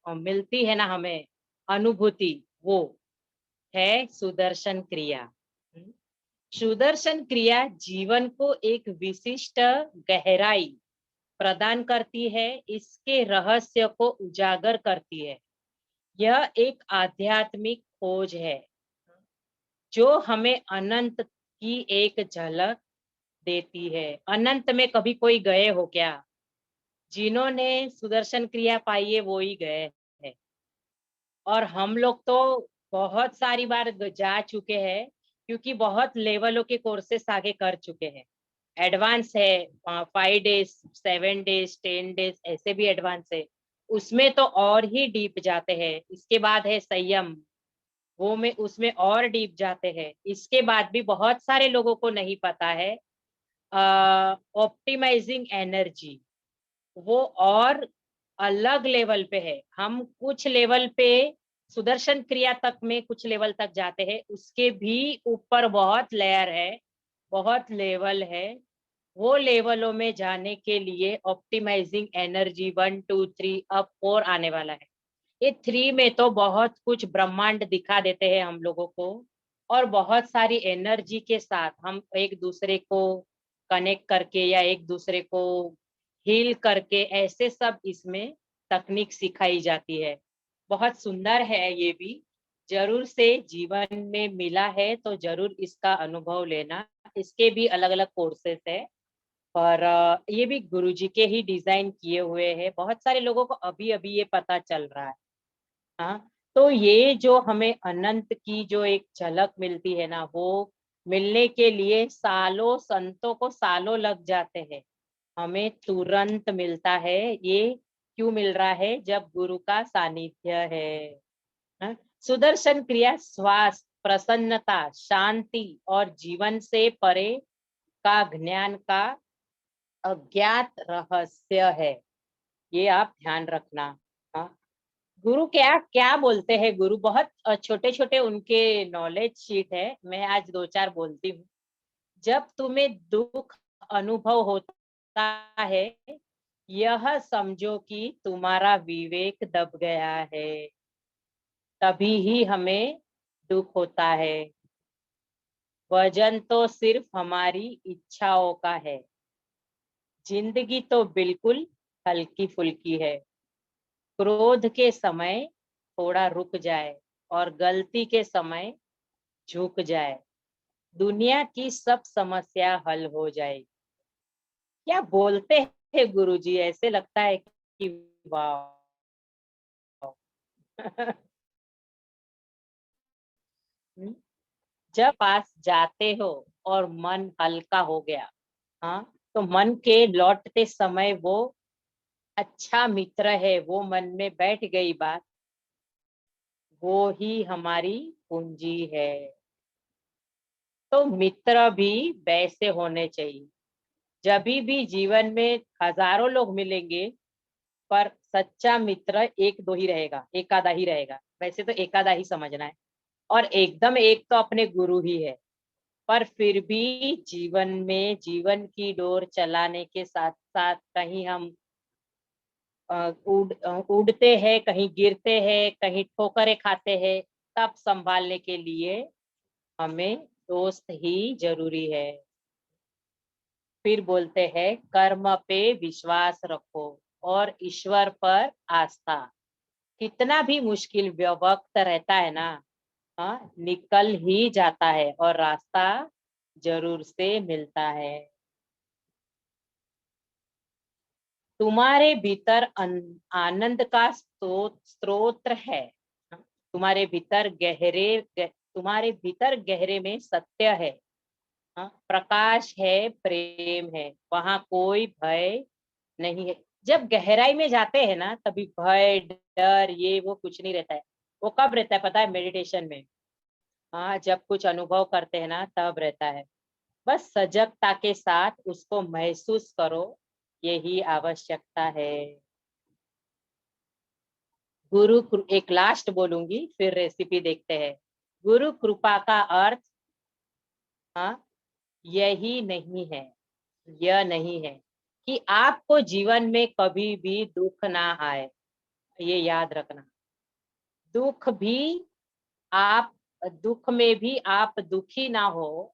मिलती है ना हमें अनुभूति, वो है सुदर्शन क्रिया। सुदर्शन क्रिया जीवन को एक विशिष्ट गहराई प्रदान करती है, इसके रहस्य को उजागर करती है। यह एक आध्यात्मिक खोज है जो हमें अनंत की एक झलक देती है। अनंत में कभी कोई गए हो क्या? जिन्होंने सुदर्शन क्रिया पाई है वो ही गए हैं। और हम लोग तो बहुत सारी बार जा चुके हैं, क्योंकि बहुत लेवलों के कोर्सेस आगे कर चुके हैं। एडवांस है 5 days, 7 days, 10 days, ऐसे भी एडवांस है। उसमें तो और ही डीप जाते हैं। इसके बाद है संयम, वो में उसमें और डीप जाते हैं। इसके बाद भी बहुत सारे लोगों को नहीं पता है ऑप्टिमाइजिंग एनर्जी, वो और अलग लेवल पे है। हम कुछ लेवल पे सुदर्शन क्रिया तक में कुछ लेवल तक जाते हैं, उसके भी ऊपर बहुत लेयर है, बहुत लेवल है। वो लेवलों में जाने के लिए ऑप्टिमाइजिंग एनर्जी 1, 2, 3 अब 4 आने वाला है। ये 3 में तो बहुत कुछ ब्रह्मांड दिखा देते हैं हम लोगों को, और बहुत सारी एनर्जी के साथ हम एक दूसरे को कनेक्ट करके या एक दूसरे को हील करके, ऐसे सब इसमें तकनीक सिखाई जाती है। बहुत सुंदर है ये भी। जरूर से जीवन में मिला है तो जरूर इसका अनुभव लेना। इसके भी अलग अलग कोर्सेस है, और ये भी गुरुजी के ही डिजाइन किए हुए हैं। बहुत सारे लोगों को अभी अभी ये पता चल रहा है। हाँ, तो ये जो हमें अनंत की जो एक झलक मिलती है ना, वो मिलने के लिए सालों, संतों को सालों लग जाते हैं। हमें तुरंत मिलता है। ये क्यों मिल रहा है? जब गुरु का सानिध्य है। हाँ? सुदर्शन क्रिया श्वास, प्रसन्नता, शांति और जीवन से परे का ज्ञान का अज्ञात रहस्य है। ये आप ध्यान रखना। हाँ, गुरु क्या क्या बोलते हैं? गुरु बहुत छोटे छोटे उनके नॉलेज शीट है, मैं आज 2-4 बोलती हूँ। जब तुम्हें दुख अनुभव होता है, यह समझो कि तुम्हारा विवेक दब गया है, तभी ही हमें दुख होता है। वजन तो सिर्फ हमारी इच्छाओं का है, जिंदगी तो बिल्कुल हल्की फुल्की है। क्रोध के समय थोड़ा रुक जाए और गलती के समय झुक जाए, दुनिया की सब समस्या हल हो जाएगी। क्या बोलते हैं गुरुजी, ऐसे लगता है कि वाह। जब पास जाते हो और मन हल्का हो गया, हाँ, तो मन के लौटते समय वो अच्छा मित्र है, वो मन में बैठ गई बात, वो ही हमारी पूंजी है। तो मित्र भी वैसे होने चाहिए। जब भी जीवन में हजारों लोग मिलेंगे, पर सच्चा मित्र एक दो ही रहेगा, एक आधा ही रहेगा। वैसे तो एक आधा ही समझना है, और एकदम एक तो अपने गुरु ही है। पर फिर भी जीवन में जीवन की डोर चलाने के साथ साथ कहीं हम उड़ते हैं, कहीं गिरते हैं, कहीं ठोकरें खाते हैं, तब संभालने के लिए हमें दोस्त ही जरूरी है। फिर बोलते हैं कर्म पे विश्वास रखो और ईश्वर पर आस्था। कितना भी मुश्किल वक्त रहता है ना, निकल ही जाता है और रास्ता जरूर से मिलता है। तुम्हारे भीतर आनंद का स्रोत है। तुम्हारे भीतर तुम्हारे भीतर गहरे में सत्य है, प्रकाश है, प्रेम है, वहां कोई भय नहीं है। जब गहराई में जाते हैं ना, तभी भय डर ये वो कुछ नहीं रहता है। वो कब रहता है पता है? मेडिटेशन में। हाँ, जब कुछ अनुभव करते हैं ना, तब रहता है। बस सजगता के साथ उसको महसूस करो, यही आवश्यकता है। एक लास्ट बोलूंगी, फिर रेसिपी देखते हैं। गुरु कृपा का अर्थ, हाँ, यही नहीं है, यह नहीं है कि आपको जीवन में कभी भी दुख ना आए। ये याद रखना। दुख भी आप दुख में भी आप दुखी ना हो,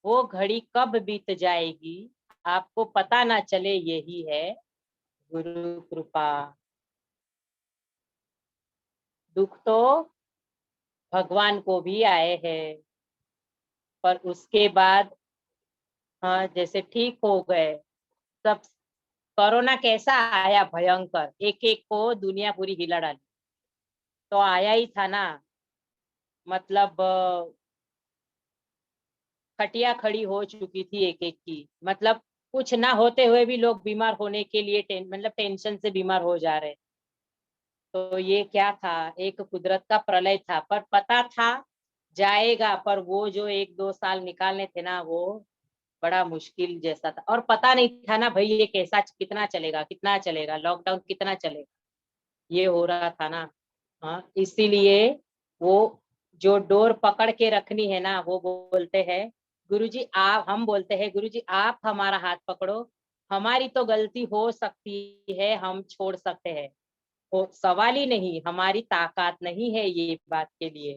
वो घड़ी कब बीत जाएगी आपको पता ना चले, यही है गुरु कृपा। दुख तो भगवान को भी आए हैं, पर उसके बाद, हाँ, जैसे ठीक हो गए सब। कोरोना कैसा आया भयंकर, एक एक को दुनिया पूरी हिला डाली। तो आया ही था ना, मतलब खटिया खड़ी हो चुकी थी एक एक की। मतलब कुछ ना होते हुए भी लोग बीमार होने के लिए मतलब टेंशन से बीमार हो जा रहे। तो ये क्या था? एक कुदरत का प्रलय था, पर पता था जाएगा। पर वो जो एक दो साल निकालने थे ना, वो बड़ा मुश्किल जैसा था। और पता नहीं था ना भाई, ये कैसा कितना चलेगा, कितना चलेगा, लॉकडाउन कितना चलेगा, ये हो रहा था ना। हाँ, इसीलिए वो जो डोर पकड़ के रखनी है ना, वो बोलते हैं गुरुजी आप, हम बोलते हैं गुरुजी आप हमारा हाथ पकड़ो। हमारी तो गलती हो सकती है, हम छोड़ सकते हैं, वो सवाल ही नहीं, हमारी ताकत नहीं है ये बात के लिए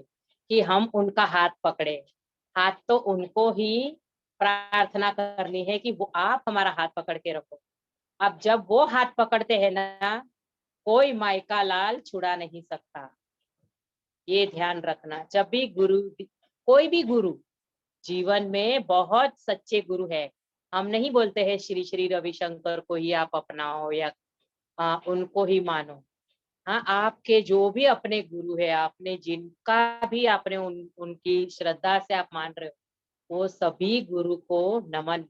कि हम उनका हाथ पकड़े। हाथ तो उनको ही प्रार्थना करनी है कि वो आप हमारा हाथ पकड़ के रखो। अब जब वो हाथ पकड़ते हैं ना, कोई मायका लाल छुड़ा नहीं सकता। ये ध्यान रखना। जब भी कोई भी गुरु जीवन में बहुत सच्चे गुरु है। हम नहीं बोलते हैं श्री श्री रविशंकर को ही आप अपनाओ या उनको ही मानो। हाँ, आपके जो भी अपने गुरु है, आपने जिनका भी आपने उनकी श्रद्धा से आप मान रहे हो, वो सभी गुरु को नमन।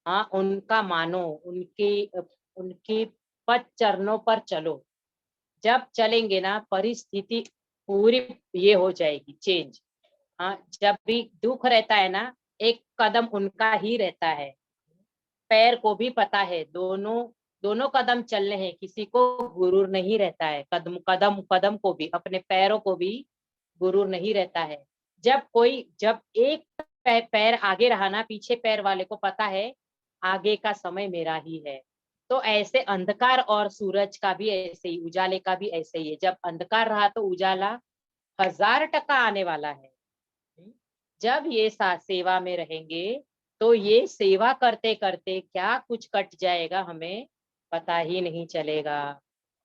हाँ, उनका मानो, उनकी पद चरणों पर चलो। जब चलेंगे ना, परिस्थिति पूरी ये हो जाएगी चेंज। हाँ, जब भी दुख रहता है ना, एक कदम उनका ही रहता है। पैर को भी पता है, दोनों दोनों कदम चलने हैं, किसी को गुरूर नहीं रहता है। कदम कदम कदम को भी, अपने पैरों को भी गुरूर नहीं रहता है। जब एक पैर आगे रहा ना, पीछे पैर वाले को पता है आगे का समय मेरा ही है। तो ऐसे अंधकार और सूरज का भी ऐसे ही, उजाले का भी ऐसे ही है। जब अंधकार रहा तो उजाला 1000% आने वाला है। जब ये सेवा में रहेंगे, तो ये सेवा करते करते क्या कुछ कट जाएगा, हमें पता ही नहीं चलेगा।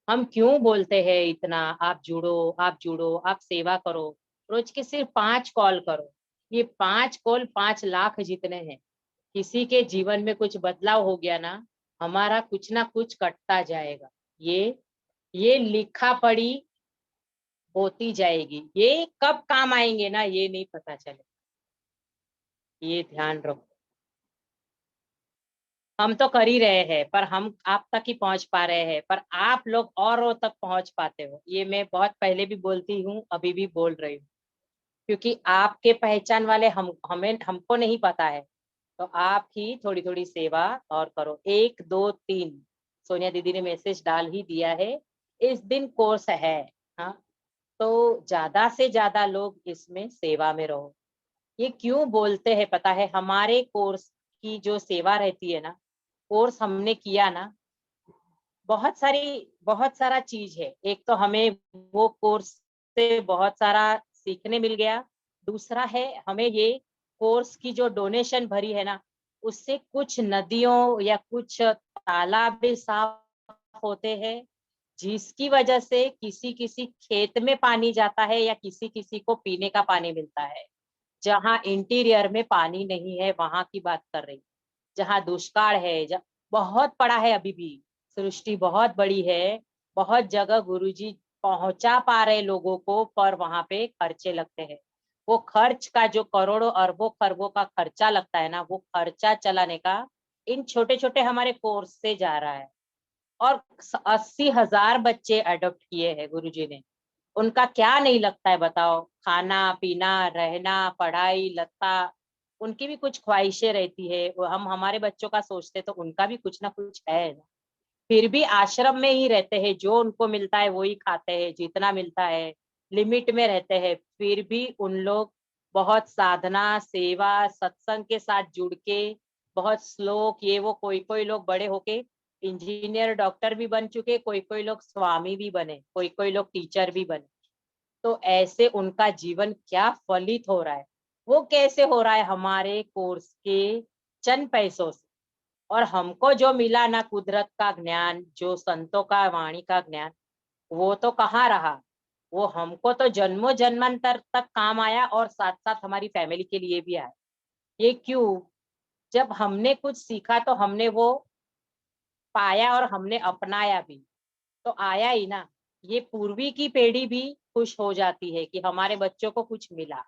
हम क्यों बोलते हैं इतना, आप जुड़ो, आप जुड़ो, आप सेवा करो। रोज के सिर्फ 5 कॉल करो। ये 5 कॉल 5 लाख जितने हैं। किसी के जीवन में कुछ बदलाव हो गया ना, हमारा कुछ ना कुछ कटता जाएगा। ये लिखा पढ़ी होती जाएगी। ये कब काम आएंगे ना, ये नहीं पता चले। ये ध्यान रखो। हम तो कर ही रहे हैं, पर हम आप तक ही पहुंच पा रहे हैं, पर आप लोग औरों तक पहुंच पाते हो। ये मैं बहुत पहले भी बोलती हूँ, अभी भी बोल रही हूँ, क्योंकि आपके पहचान वाले हमको नहीं पता है। तो आप ही थोड़ी थोड़ी सेवा और करो। 1 2 3 सोनिया दीदी ने मैसेज डाल ही दिया है, इस दिन कोर्स है। हाँ, तो ज्यादा से ज्यादा लोग इसमें सेवा में रहो। ये क्यों बोलते हैं पता है? हमारे कोर्स की जो सेवा रहती है ना, कोर्स हमने किया ना, बहुत सारा चीज है। एक तो हमें वो कोर्स से बहुत सारा सीखने मिल गया। दूसरा है, हमें ये कोर्स की जो डोनेशन भरी है ना, उससे कुछ नदियों या कुछ तालाब भी साफ होते हैं, जिसकी वजह से किसी किसी खेत में पानी जाता है या किसी किसी को पीने का पानी मिलता है। जहाँ इंटीरियर में पानी नहीं है वहां की बात कर रही, जहाँ दुष्काल है, बहुत पड़ा है अभी भी, सृष्टि बहुत बड़ी है, बहुत जगह गुरुजी पहुंचा पा रहे लोगों को, पर वहां पे खर्चे लगते हैं। वो खर्च का जो करोड़ों अरबों खरबों का खर्चा लगता है ना, वो खर्चा चलाने का इन छोटे छोटे हमारे कोर्स से जा रहा है। और 80,000 बच्चे अडॉप्ट किए हैं गुरुजी ने। उनका क्या नहीं लगता है बताओ? खाना पीना, रहना, पढ़ाई, लत्ता, उनकी भी कुछ ख्वाहिशें रहती है। वो हम हमारे बच्चों का सोचते तो उनका भी कुछ ना कुछ है ना। फिर भी आश्रम में ही रहते हैं, जो उनको मिलता है वही खाते हैं, जितना मिलता है लिमिट में रहते हैं। फिर भी उन लोग बहुत साधना, सेवा, सत्संग के साथ जुड़ के, बहुत श्लोक, ये वो, कोई कोई लोग बड़े होके इंजीनियर डॉक्टर भी बन चुके, कोई कोई लोग स्वामी भी बने, कोई कोई लोग टीचर भी बने। तो ऐसे उनका जीवन क्या फलित हो रहा है, वो कैसे हो रहा है? हमारे कोर्स के चंद पैसों से। और हमको जो मिला ना कुदरत का ज्ञान, जो संतों का वाणी का ज्ञान, वो तो कहाँ रहा? वो हमको तो जन्मों जन्मांतर तक काम आया, और साथ साथ हमारी फैमिली के लिए भी आया। ये क्यों? जब हमने कुछ सीखा तो हमने वो पाया और हमने अपनाया भी, तो आया ही ना। ये पूर्वी की पीढ़ी भी खुश हो जाती है कि हमारे बच्चों को कुछ मिला,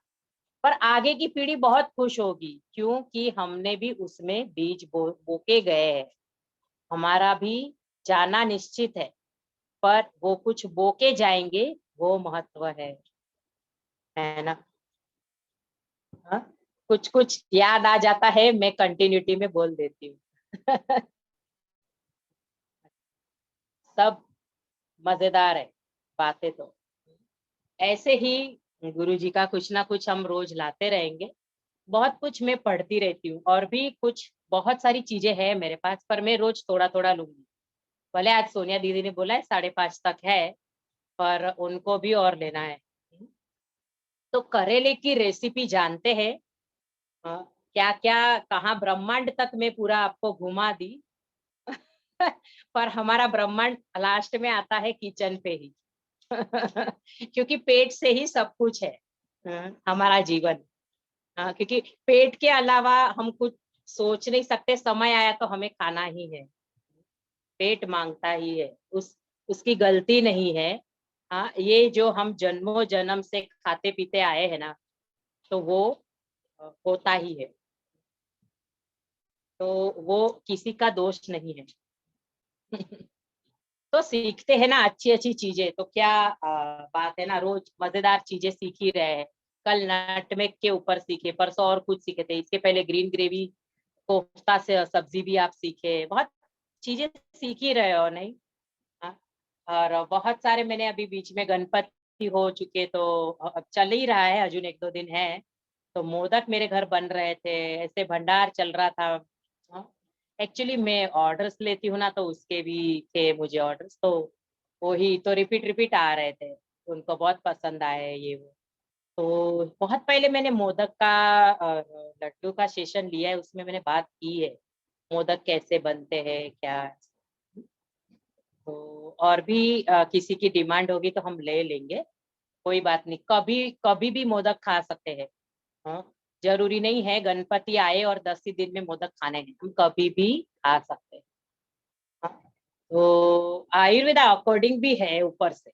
पर आगे की पीढ़ी बहुत खुश होगी, क्योंकि हमने भी उसमें बीज बोके गए हैं। हमारा भी जाना निश्चित है, पर वो कुछ बोके जाएंगे, वो महत्व है ना? हाँ? कुछ कुछ याद आ जाता है, मैं कंटिन्यूटी में बोल देती हूँ। सब मजेदार है बातें तो। ऐसे ही गुरुजी का कुछ ना कुछ हम रोज लाते रहेंगे। बहुत कुछ मैं पढ़ती रहती हूँ, और भी कुछ बहुत सारी चीजें हैं मेरे पास, पर मैं रोज थोड़ा थोड़ा लूंगी। भले आज सोनिया दीदी ने बोला है 5:30 तक है, पर उनको भी और लेना है। तो करेले की रेसिपी जानते हैं? क्या क्या, कहाँ ब्रह्मांड तक मैं पूरा आपको घुमा दी। पर हमारा ब्रह्मांड लास्ट में आता है किचन पे ही। क्योंकि पेट से ही सब कुछ है। हमारा जीवन। क्योंकि पेट के अलावा हम कुछ सोच नहीं सकते। समय आया तो हमें खाना ही है, पेट मांगता ही है, उसकी गलती नहीं है। हाँ, ये जो हम जन्मों जन्म से खाते पीते आए हैं ना, तो वो होता ही है। तो वो किसी का दोष नहीं है। तो सीखते हैं ना अच्छी अच्छी चीजें, तो क्या बात है ना, रोज मजेदार चीजें सीख ही रहे हैं। कल नटमेग के ऊपर सीखे, परसों और कुछ सीखे थे, इसके पहले ग्रीन ग्रेवी कोफ्ता से सब्जी भी आप सीखे। बहुत चीजें सीख ही रहे हो नहीं? हाँ? और बहुत सारे मैंने अभी बीच में गणपति हो चुके, तो अब चल ही रहा है, अजून 1 2 दिन है। तो मोदक मेरे घर बन रहे थे, ऐसे भंडार चल रहा था। एक्चुअली मैं ऑर्डर्स लेती हूँ ना, तो उसके भी थे मुझे ऑर्डर्स, तो वही तो रिपीट रिपीट आ रहे थे। उनको बहुत पसंद आए ये वो। तो बहुत पहले मैंने मोदक का लड्डू का सेशन लिया है, उसमें मैंने बात की है मोदक कैसे बनते हैं क्या। तो और भी किसी की डिमांड होगी तो हम ले लेंगे, कोई बात नहीं। कभी कभी भी मोदक खा सकते हैं। हाँ, जरूरी नहीं है गणपति आए और 10 ही दिन में मोदक खाने हैं, हम कभी भी खा सकते हैं। हाँ, तो आयुर्वेदा अकॉर्डिंग भी है ऊपर से।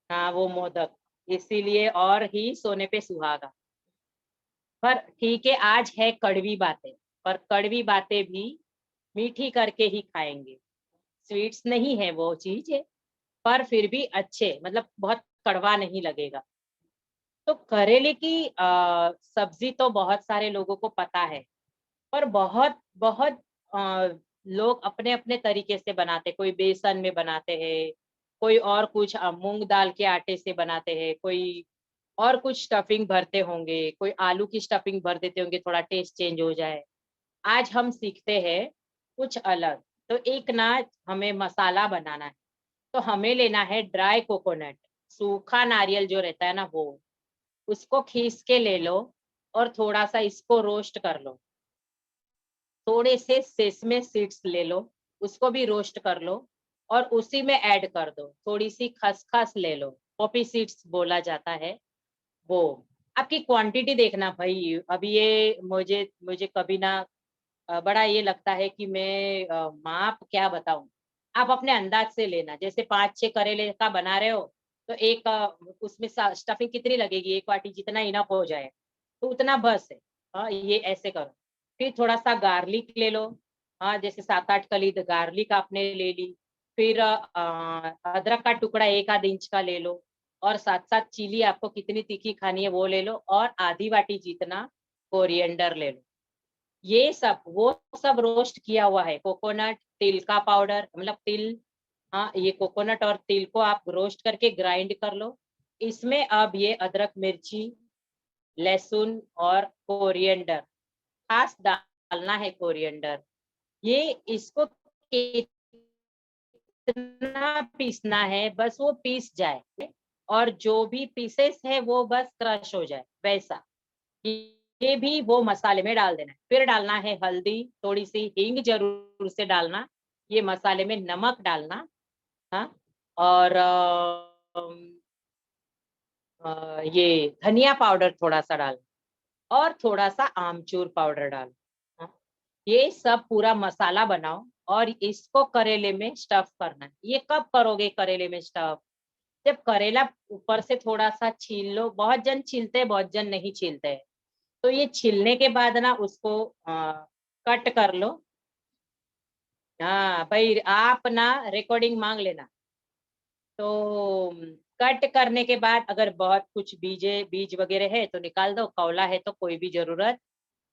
हाँ, वो मोदक इसीलिए और ही सोने पे सुहागा। पर ठीक है, आज है कड़वी बातें, पर कड़वी बातें भी मीठी करके ही खाएंगे। स्वीट्स नहीं है वो चीज है, पर फिर भी अच्छे, मतलब बहुत कड़वा नहीं लगेगा। तो करेले की सब्जी तो बहुत सारे लोगों को पता है, पर बहुत बहुत लोग अपने अपने तरीके से बनाते, कोई बेसन में बनाते हैं, कोई और कुछ मूंग दाल के आटे से बनाते हैं, कोई और कुछ स्टफिंग भरते होंगे, कोई आलू की स्टफिंग भर देते होंगे, थोड़ा टेस्ट चेंज हो जाए। आज हम सीखते हैं कुछ अलग। तो एक ना हमें मसाला बनाना है, तो हमें लेना है ड्राई कोकोनट, सूखा नारियल जो रहता है ना वो, उसको खीस के ले लो और थोड़ा सा इसको रोस्ट कर लो। थोड़े से सेसमे सीड्स ले लो, उसको भी रोस्ट कर लो और उसी में ऐड कर दो। थोड़ी सी खसखस ले लो, पॉपी सीड्स बोला जाता है वो। आपकी क्वांटिटी देखना भाई। अभी ये मुझे मुझे कभी ना बड़ा ये लगता है कि मैं माप क्या बताऊं। आप अपने अंदाज से लेना, जैसे 5-6 करेले का बना रहे हो तो एक उसमें स्टफिंग कितनी लगेगी, 1 वाटी जितना इनफ हो जाए, तो उतना बस है। हाँ, ये ऐसे करो। फिर थोड़ा सा गार्लिक ले लो। हाँ, जैसे 7-8 कली गार्लिक आपने ले ली। फिर अदरक का टुकड़ा 1 आध इंच का ले लो, और साथ साथ चिली आपको कितनी तीखी खानी है वो ले लो, और आधी वाटी जितना कोरिएंडर ले लो। ये सब वो सब रोस्ट किया हुआ है। कोकोनट, तिल का पाउडर, मतलब तिल, हाँ ये कोकोनट और तिल को आप रोस्ट करके ग्राइंड कर लो। इसमें अब ये अदरक, मिर्ची, लहसुन और कोरिएंडर, खास डालना है कोरिएंडर। ये इसको कितना पीसना है, बस वो पीस जाए, और जो भी पीसेस है वो बस क्रश हो जाए वैसा। ये भी वो मसाले में डाल देना है। फिर डालना है हल्दी, थोड़ी सी हींग जरूर से डालना, ये मसाले में नमक डालना। हाँ, और ये धनिया पाउडर थोड़ा सा डाल, और थोड़ा सा आमचूर पाउडर डाल। हाँ, ये सब पूरा मसाला बनाओ और इसको करेले में स्टफ करना है। ये कब करोगे करेले में स्टफ? जब करेला ऊपर से थोड़ा सा छील लो। बहुत जन छीलते हैं, बहुत जन नहीं छीलते हैं। तो ये छीलने के बाद ना उसको कट कर लो। हाँ भाई, आप ना रिकॉर्डिंग मांग लेना। तो कट करने के बाद अगर बहुत कुछ बीज वगैरह है तो निकाल दो, कौला है तो कोई भी जरूरत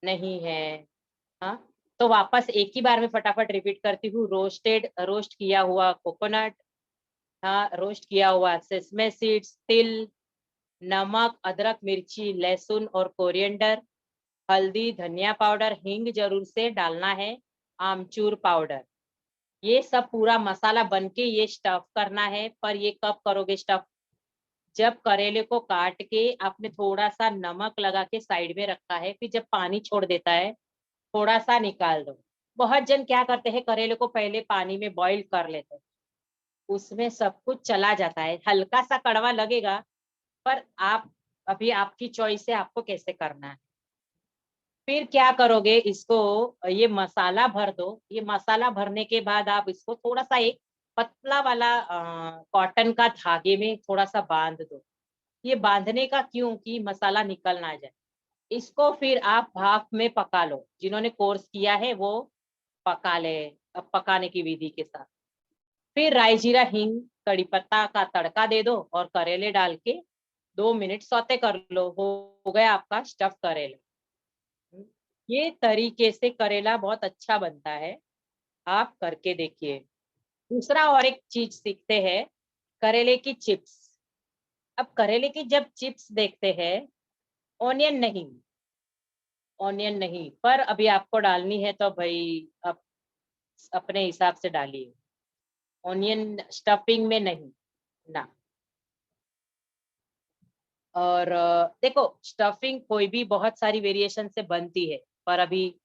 नहीं है। हाँ, तो वापस एक ही बार में फटाफट रिपीट करती हूँ। रोस्ट किया हुआ कोकोनट, हाँ रोस्ट किया हुआ सेसमे सीड्स, तिल, नमक, अदरक, मिर्ची, लहसुन और कोरिएंडर, हल्दी, धनिया पाउडर, हींग जरूर से डालना है, आमचूर पाउडर। ये सब पूरा मसाला बन के ये स्टफ करना है। पर ये कब करोगे स्टफ? जब करेले को काट के आपने थोड़ा सा नमक लगा के साइड में रखा है, फिर जब पानी छोड़ देता है थोड़ा सा निकाल दो। बहुत जन क्या करते हैं, करेले को पहले पानी में बॉईल कर लेते हैं, उसमें सब कुछ चला जाता है, हल्का सा कड़वा लगेगा। पर आप, अभी आपकी चॉइस है आपको कैसे करना है। फिर क्या करोगे, इसको ये मसाला भर दो। ये मसाला भरने के बाद आप इसको थोड़ा सा एक पतला वाला कॉटन का धागे में थोड़ा सा बांध दो। ये बांधने का क्यों, कि मसाला निकल ना जाए। इसको फिर आप भाप में पका लो। जिन्होंने कोर्स किया है वो पका ले, अब पकाने की विधि के साथ। फिर राई जीरा हिंग कड़ी पत्ता का तड़का दे दो और करेले डाल के 2 मिनट सौते कर लो। हो गया आपका स्टफ करेला। ये तरीके से करेला बहुत अच्छा बनता है, आप करके देखिए। दूसरा और एक चीज सीखते हैं, करेले की चिप्स। अब करेले की जब चिप्स देखते हैं, ऑनियन नहीं, ऑनियन नहीं, पर अभी आपको डालनी है तो भाई आप अपने हिसाब से डालिए। ऑनियन स्टफिंग में नहीं ना। और देखो, स्टफिंग कोई भी बहुत सारी वेरिएशन से बनती है, पर अभी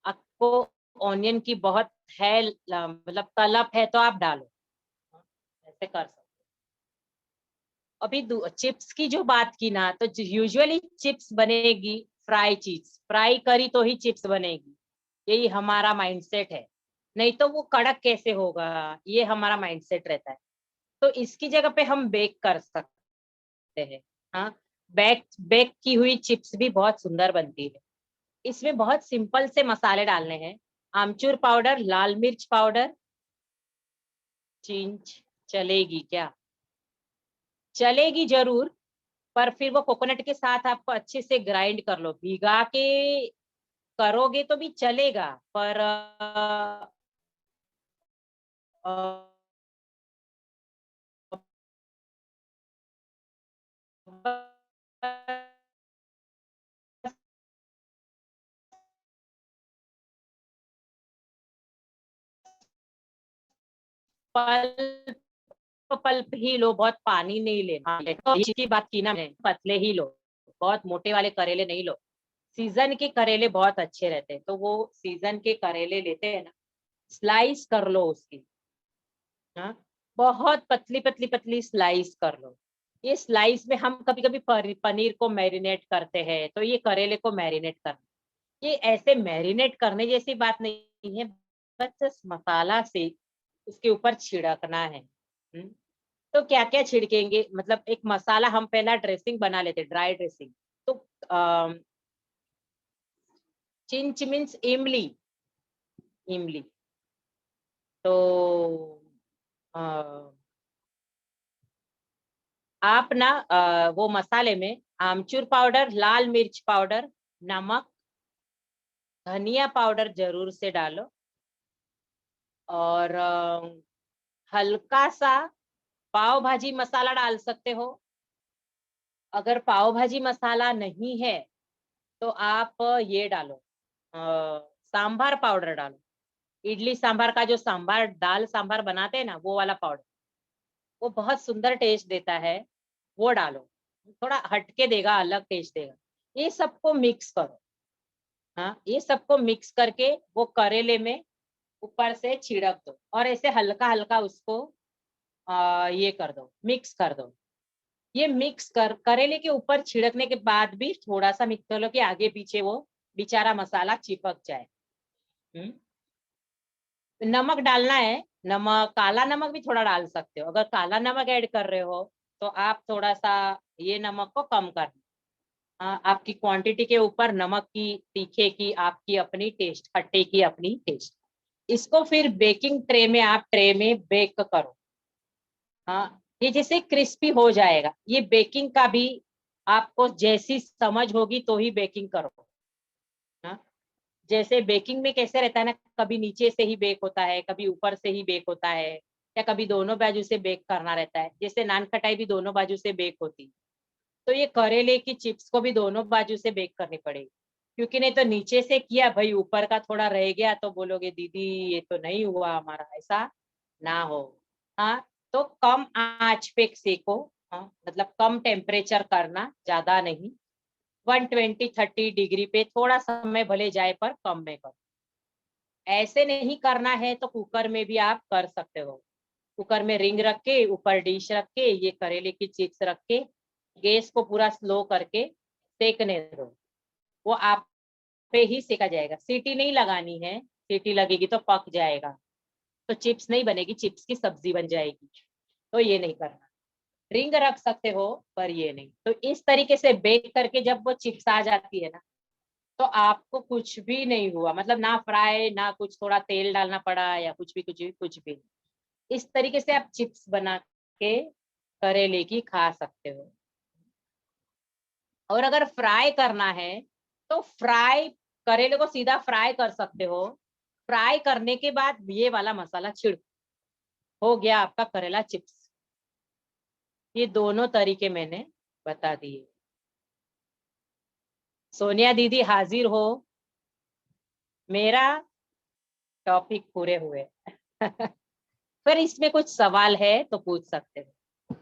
आपको ऑनियन की बहुत है, मतलब तलब है तो आप डालो, ऐसे कर सकते। अभी चिप्स की जो बात की ना, तो यूजुअली चिप्स बनेगी फ्राई चीज, फ्राई करी तो ही चिप्स बनेगी। यही हमारा माइंडसेट है, नहीं तो वो कड़क कैसे होगा, ये हमारा माइंडसेट रहता है। तो इसकी जगह पे हम बेक कर सकते हैं। हाँ, बेक बेक की हुई चिप्स भी बहुत सुंदर बनती है। इसमें बहुत सिंपल से मसाले डालने हैं। आमचूर पाउडर, लाल मिर्च पाउडर, चिंच चलेगी क्या? चलेगी जरूर, पर फिर वो कोकोनट के साथ आपको अच्छे से ग्राइंड कर लो। भिगा के करोगे तो भी चलेगा, पर पल्प पल्प ही लो, बहुत पानी नहीं लेना। तो की बात की ना, मैंने पतले ही लो, बहुत मोटे वाले करेले नहीं लो। सीजन के करेले बहुत अच्छे रहते हैं, तो वो सीजन के करेले लेते हैं ना, स्लाइस कर लो उसकी। हाँ, बहुत पतली पतली पतली स्लाइस कर लो। ये स्लाइस में हम कभी कभी पनीर को मैरिनेट करते हैं, तो ये करेले को मैरिनेट करना, ये ऐसे मैरिनेट करने जैसी बात नहीं है, बस मसाला से उसके ऊपर छिड़कना है। तो क्या क्या छिड़केंगे, मतलब एक मसाला हम पहला ड्रेसिंग बना लेते, ड्राई ड्रेसिंग। तो चिंच मीन्स इमली, इमली। तो आप ना वो मसाले में आमचूर पाउडर, लाल मिर्च पाउडर, नमक, धनिया पाउडर जरूर से डालो, और हल्का सा पाव भाजी मसाला डाल सकते हो। अगर पाव भाजी मसाला नहीं है तो आप ये डालो, सांभर पाउडर डालो। इडली सांभर का जो सांभर, दाल सांभर बनाते हैं ना, वो वाला पाउडर, वो बहुत सुंदर टेस्ट देता है, वो डालो। थोड़ा हटके देगा, अलग टेस्ट देगा। ये सबको मिक्स करो। हाँ, ये सबको मिक्स करके वो करेले में ऊपर से छिड़क दो, और ऐसे हल्का हल्का उसको ये कर दो, मिक्स कर दो। ये मिक्स करेले के ऊपर छिड़कने के बाद भी थोड़ा सा मिक्स कर लो कि आगे पीछे वो बेचारा मसाला चिपक जाए। नमक डालना है, नमक, काला नमक भी थोड़ा डाल सकते हो। अगर काला नमक ऐड कर रहे हो तो आप थोड़ा सा ये नमक को कम करना। आपकी क्वांटिटी के ऊपर नमक की, तीखे की आपकी अपनी टेस्ट, खट्टे की अपनी टेस्ट। इसको फिर बेकिंग ट्रे में, आप ट्रे में बेक करो। हाँ, ये जैसे क्रिस्पी हो जाएगा। ये बेकिंग का भी आपको जैसी समझ होगी तो ही बेकिंग करो। हाँ, जैसे बेकिंग में कैसे रहता है ना, कभी नीचे से ही बेक होता है, कभी ऊपर से ही बेक होता है, या कभी दोनों बाजू से बेक करना रहता है। जैसे नान खटाई भी दोनों बाजू से बेक होती, तो ये करेले की चिप्स को भी दोनों बाजू से बेक करनी पड़ेगी। क्योंकि नहीं तो नीचे से किया भाई, ऊपर का थोड़ा रह गया तो बोलोगे दीदी ये तो नहीं हुआ हमारा, ऐसा ना हो। हाँ, तो कम आंच पे सेको। हाँ, मतलब कम टेम्परेचर करना, ज्यादा नहीं। 120-30 डिग्री पे थोड़ा समय भले जाए, पर कम में करो। ऐसे नहीं करना है तो कुकर में भी आप कर सकते हो। कुकर में रिंग रख के, ऊपर डिश रख के, ये करेले की चिप्स रख के, गैस को पूरा स्लो करके सेकने दो। वो आप पे ही सेका जाएगा, सीटी नहीं लगानी है। सीटी लगेगी तो पक जाएगा, तो चिप्स नहीं बनेगी, चिप्स की सब्जी बन जाएगी। तो ये नहीं करना। रिंग रख सकते हो, पर ये नहीं। तो इस तरीके से बेक करके जब वो चिप्स आ जाती है ना, तो आपको कुछ भी नहीं हुआ, मतलब ना फ्राई ना कुछ, थोड़ा तेल डालना पड़ा या कुछ भी, कुछ भी, कुछ भी। इस तरीके से आप चिप्स बना के करेले की खा सकते हो। और अगर फ्राई करना है तो फ्राई, करेले को सीधा फ्राई कर सकते हो। फ्राई करने के बाद ये वाला मसाला छिड़क, हो गया आपका करेला चिप्स। ये दोनों तरीके मैंने बता दिए। सोनिया दीदी हाजिर हो, मेरा टॉपिक पूरे हुए। फिर इसमें कुछ सवाल है तो पूछ सकते हो।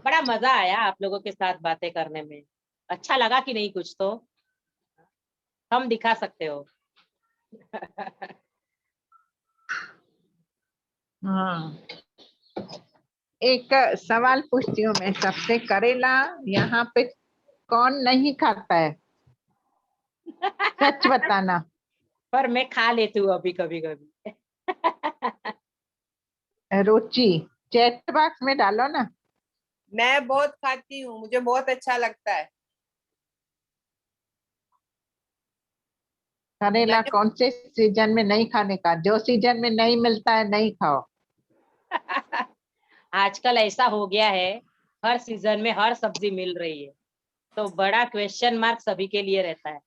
बड़ा मजा आया आप लोगों के साथ बातें करने में। अच्छा लगा कि नहीं कुछ तो हम दिखा सकते हो। हाँ, एक सवाल पूछती हूँ मैं सबसे। करेला यहाँ पे कौन नहीं खाता है? सच बताना। पर मैं खा लेती हूँ अभी कभी कभी। रुचि, चैट बॉक्स में डालो ना। मैं बहुत खाती हूँ, मुझे बहुत अच्छा लगता है। करेला मैंने- कौन से सीजन में नहीं खाने का? जो सीजन में नहीं मिलता है नहीं खाओ। आजकल ऐसा हो गया है, हर सीजन में हर सब्जी मिल रही है, तो बड़ा क्वेश्चन मार्क सभी के लिए रहता है। I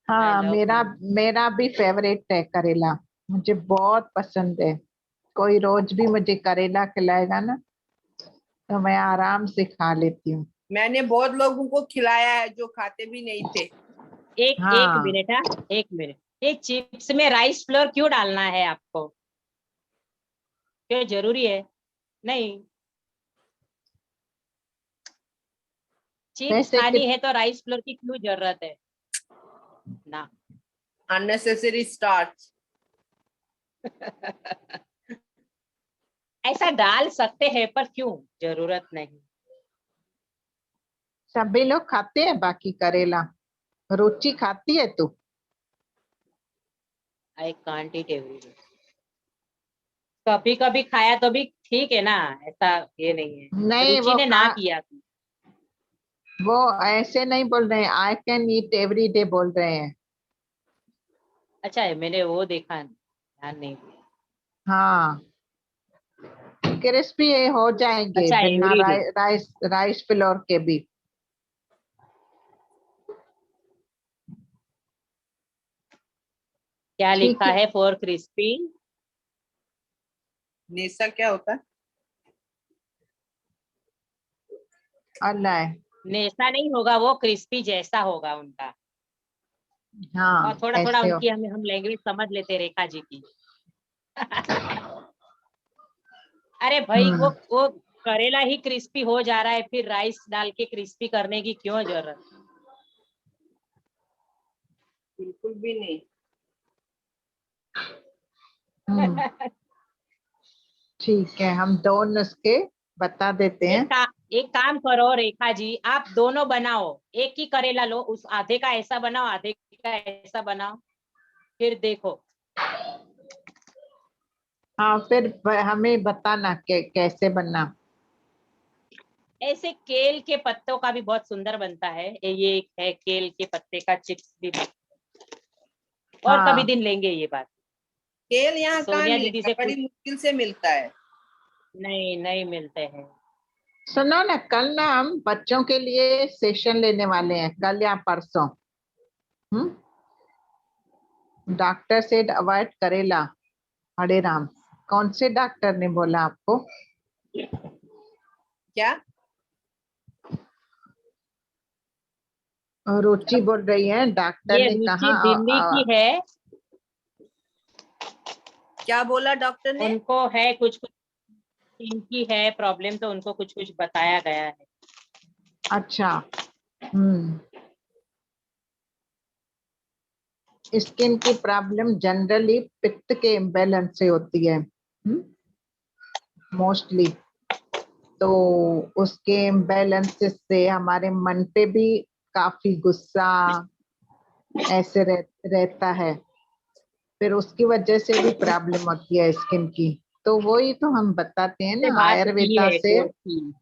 हाँ, love मेरा करेला। मेरा भी फेवरेट है करेला, मुझे बहुत पसंद है। कोई रोज भी मुझे करेला खिलाएगा ना तो मैं आराम से खा लेती हूँ। मैंने बहुत लोगों को खिलाया है जो खाते भी नहीं थे। एक हाँ, मिनट, हाँ, एक मिनट। ये चिप्स में राइस फ्लोर क्यों डालना है आपको? क्यों जरूरी है? नहीं, चिप्स वैसे खानी कि है तो राइस फ्लोर की क्यों जरूरत है ना? Unnecessary starch. ऐसा डाल सकते हैं पर क्यों, जरूरत नहीं। सभी लोग खाते हैं बाकी करेला। रुचि खाती है तू? I can't it everyday. कभी कभी खाया तो भी ठीक है ना, ऐसा ये नहीं है। नहीं, रुचि वो ने खा ना किया तो। वो ऐसे नहीं बोल रहे हैं, I can eat every day बोल रहे हैं। अच्छा है, मैंने वो देखा, ध्यान नहीं दिया। हाँ, क्रिस्पी हो जाएंगे अच्छा, बिना एवरीडे। राइस राइस फ्लोर के भी। क्या ठीक लिखा है। है फॉर क्रिस्पी? नेसा क्या होता है? अल्लाह है। नेसा नहीं होगा, वो क्रिस्पी जैसा होगा उनका। और हाँ, थोड़ा थोड़ा ऐसे हो। उनकी हम लैंग्वेज समझ लेते रेखा जी की। अरे भाई, वो हम्म। वो करेला ही क्रिस्पी हो जा रहा है, फिर राइस डाल के क्रिस्पी करने की क्यों जरूरत? बिल्कुल भी नहीं। हम्म, ठीक है, हम दो नुस्खे बता देते हैं। एक काम करो रेखा जी, आप दोनों बनाओ। एक ही करेला लो, उस आधे का ऐसा बनाओ, आधे का ऐसा बनाओ, फिर देखो। हाँ, फिर हमें बताना कैसे बनना। ऐसे केल के पत्तों का भी बहुत सुंदर बनता है, ये एक है केल के पत्ते का चिप्स भी। और कभी हाँ, दिन लेंगे ये बात। केल यहाँ कहाँ सोनिया दीदी मिलेगा? से बड़ी पूछ। मुश्किल से मिलता है। नहीं, नहीं मिलते हैं। सुनो ना, कल ना हम बच्चों के लिए सेशन लेने वाले हैं, कल या परसों। डॉक्टर से अवॉइड करेला। हरे राम, कौन से डॉक्टर ने बोला आपको? क्या? रुचि बोल रही है डॉक्टर ये ने कहा। रुचि दिल्ली की है। क्या बोला डॉक्टर ने? उनको है कुछ कुछ, इनकी है प्रॉब्लम, तो उनको कुछ कुछ बताया गया है। अच्छा। हम्म। स्किन की प्रॉब्लम जनरली पित्त के इम्बैलेंस से होती है मोस्टली। तो उसके इम्बैलेंस से हमारे मन पे भी काफी गुस्सा ऐसे रहता है। फिर उसकी वजह से भी प्रॉब्लम होती है स्किन की। तो वही तो हम बताते हैं से ना, बात की आयुर्वेदा है से। कोर्स की।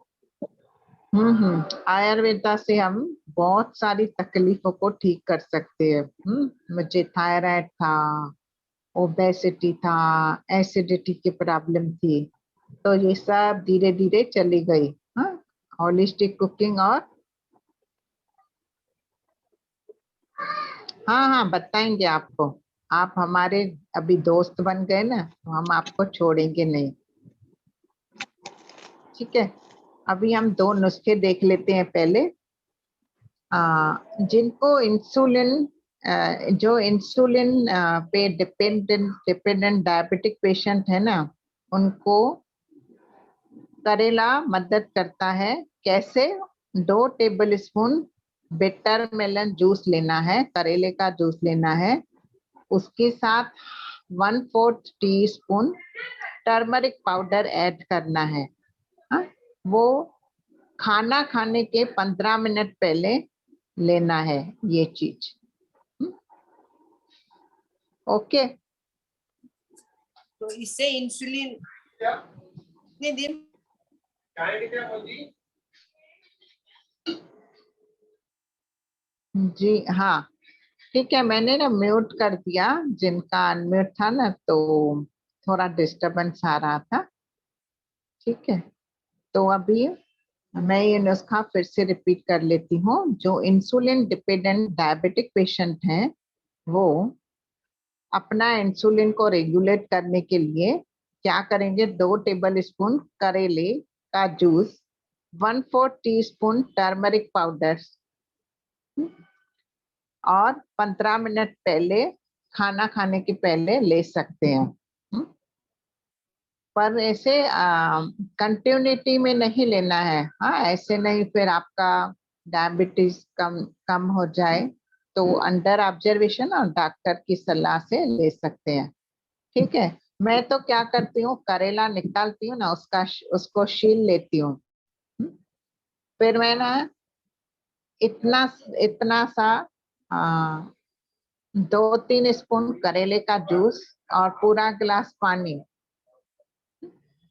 आयुर्वेदा से हम बहुत सारी तकलीफों को ठीक कर सकते हैं। मुझे थायराइड था, ओबेसिटी था, एसिडिटी की प्रॉब्लम थी, तो ये सब धीरे धीरे चली गई। हाँ, होलिस्टिक कुकिंग। और हाँ हाँ, बताएंगे आपको। आप हमारे अभी दोस्त बन गए ना, तो हम आपको छोड़ेंगे नहीं। ठीक है, अभी हम दो नुस्खे देख लेते हैं पहले। जिनको इंसुलिन, जो इंसुलिन पे डिपेंडेंट डायबिटिक पेशेंट है ना, उनको करेला मदद करता है। कैसे? 2 table spoon bitter melon juice लेना है, करेले का जूस लेना है। उसके साथ 1/4 टीस्पून टर्मरिक पाउडर ऐड करना है। हाँ? वो खाना खाने के 15 मिनट पहले लेना है ये चीज। ओके। तो इससे इंसुलिन कितने दिन? जी हाँ, ठीक है, मैंने ना म्यूट कर दिया, जिनका अनम्यूट था ना, तो थोड़ा डिस्टरबेंस आ रहा था। ठीक है, तो अभी मैं ये नुस्खा फिर से रिपीट कर लेती हूँ। जो इंसुलिन डिपेंडेंट डायबिटिक पेशेंट हैं, वो अपना इंसुलिन को रेगुलेट करने के लिए क्या करेंगे, 2 टेबल स्पून करेले का जूस, 1/4 टीस्पून टर्मरिक पाउडर और 15 मिनट पहले, खाना खाने के पहले ले सकते हैं। पर ऐसे कंटिन्यूटी में नहीं लेना है। हाँ, ऐसे नहीं फिर आपका डायबिटीज कम कम हो जाए, तो अंडर ऑब्जर्वेशन और डॉक्टर की सलाह से ले सकते हैं। ठीक है, मैं तो क्या करती हूँ, करेला निकालती हूँ ना, उसको छील लेती हूँ। फिर मैं ना इतना इतना सा 2-3 स्पून करेले का जूस और पूरा गिलास पानी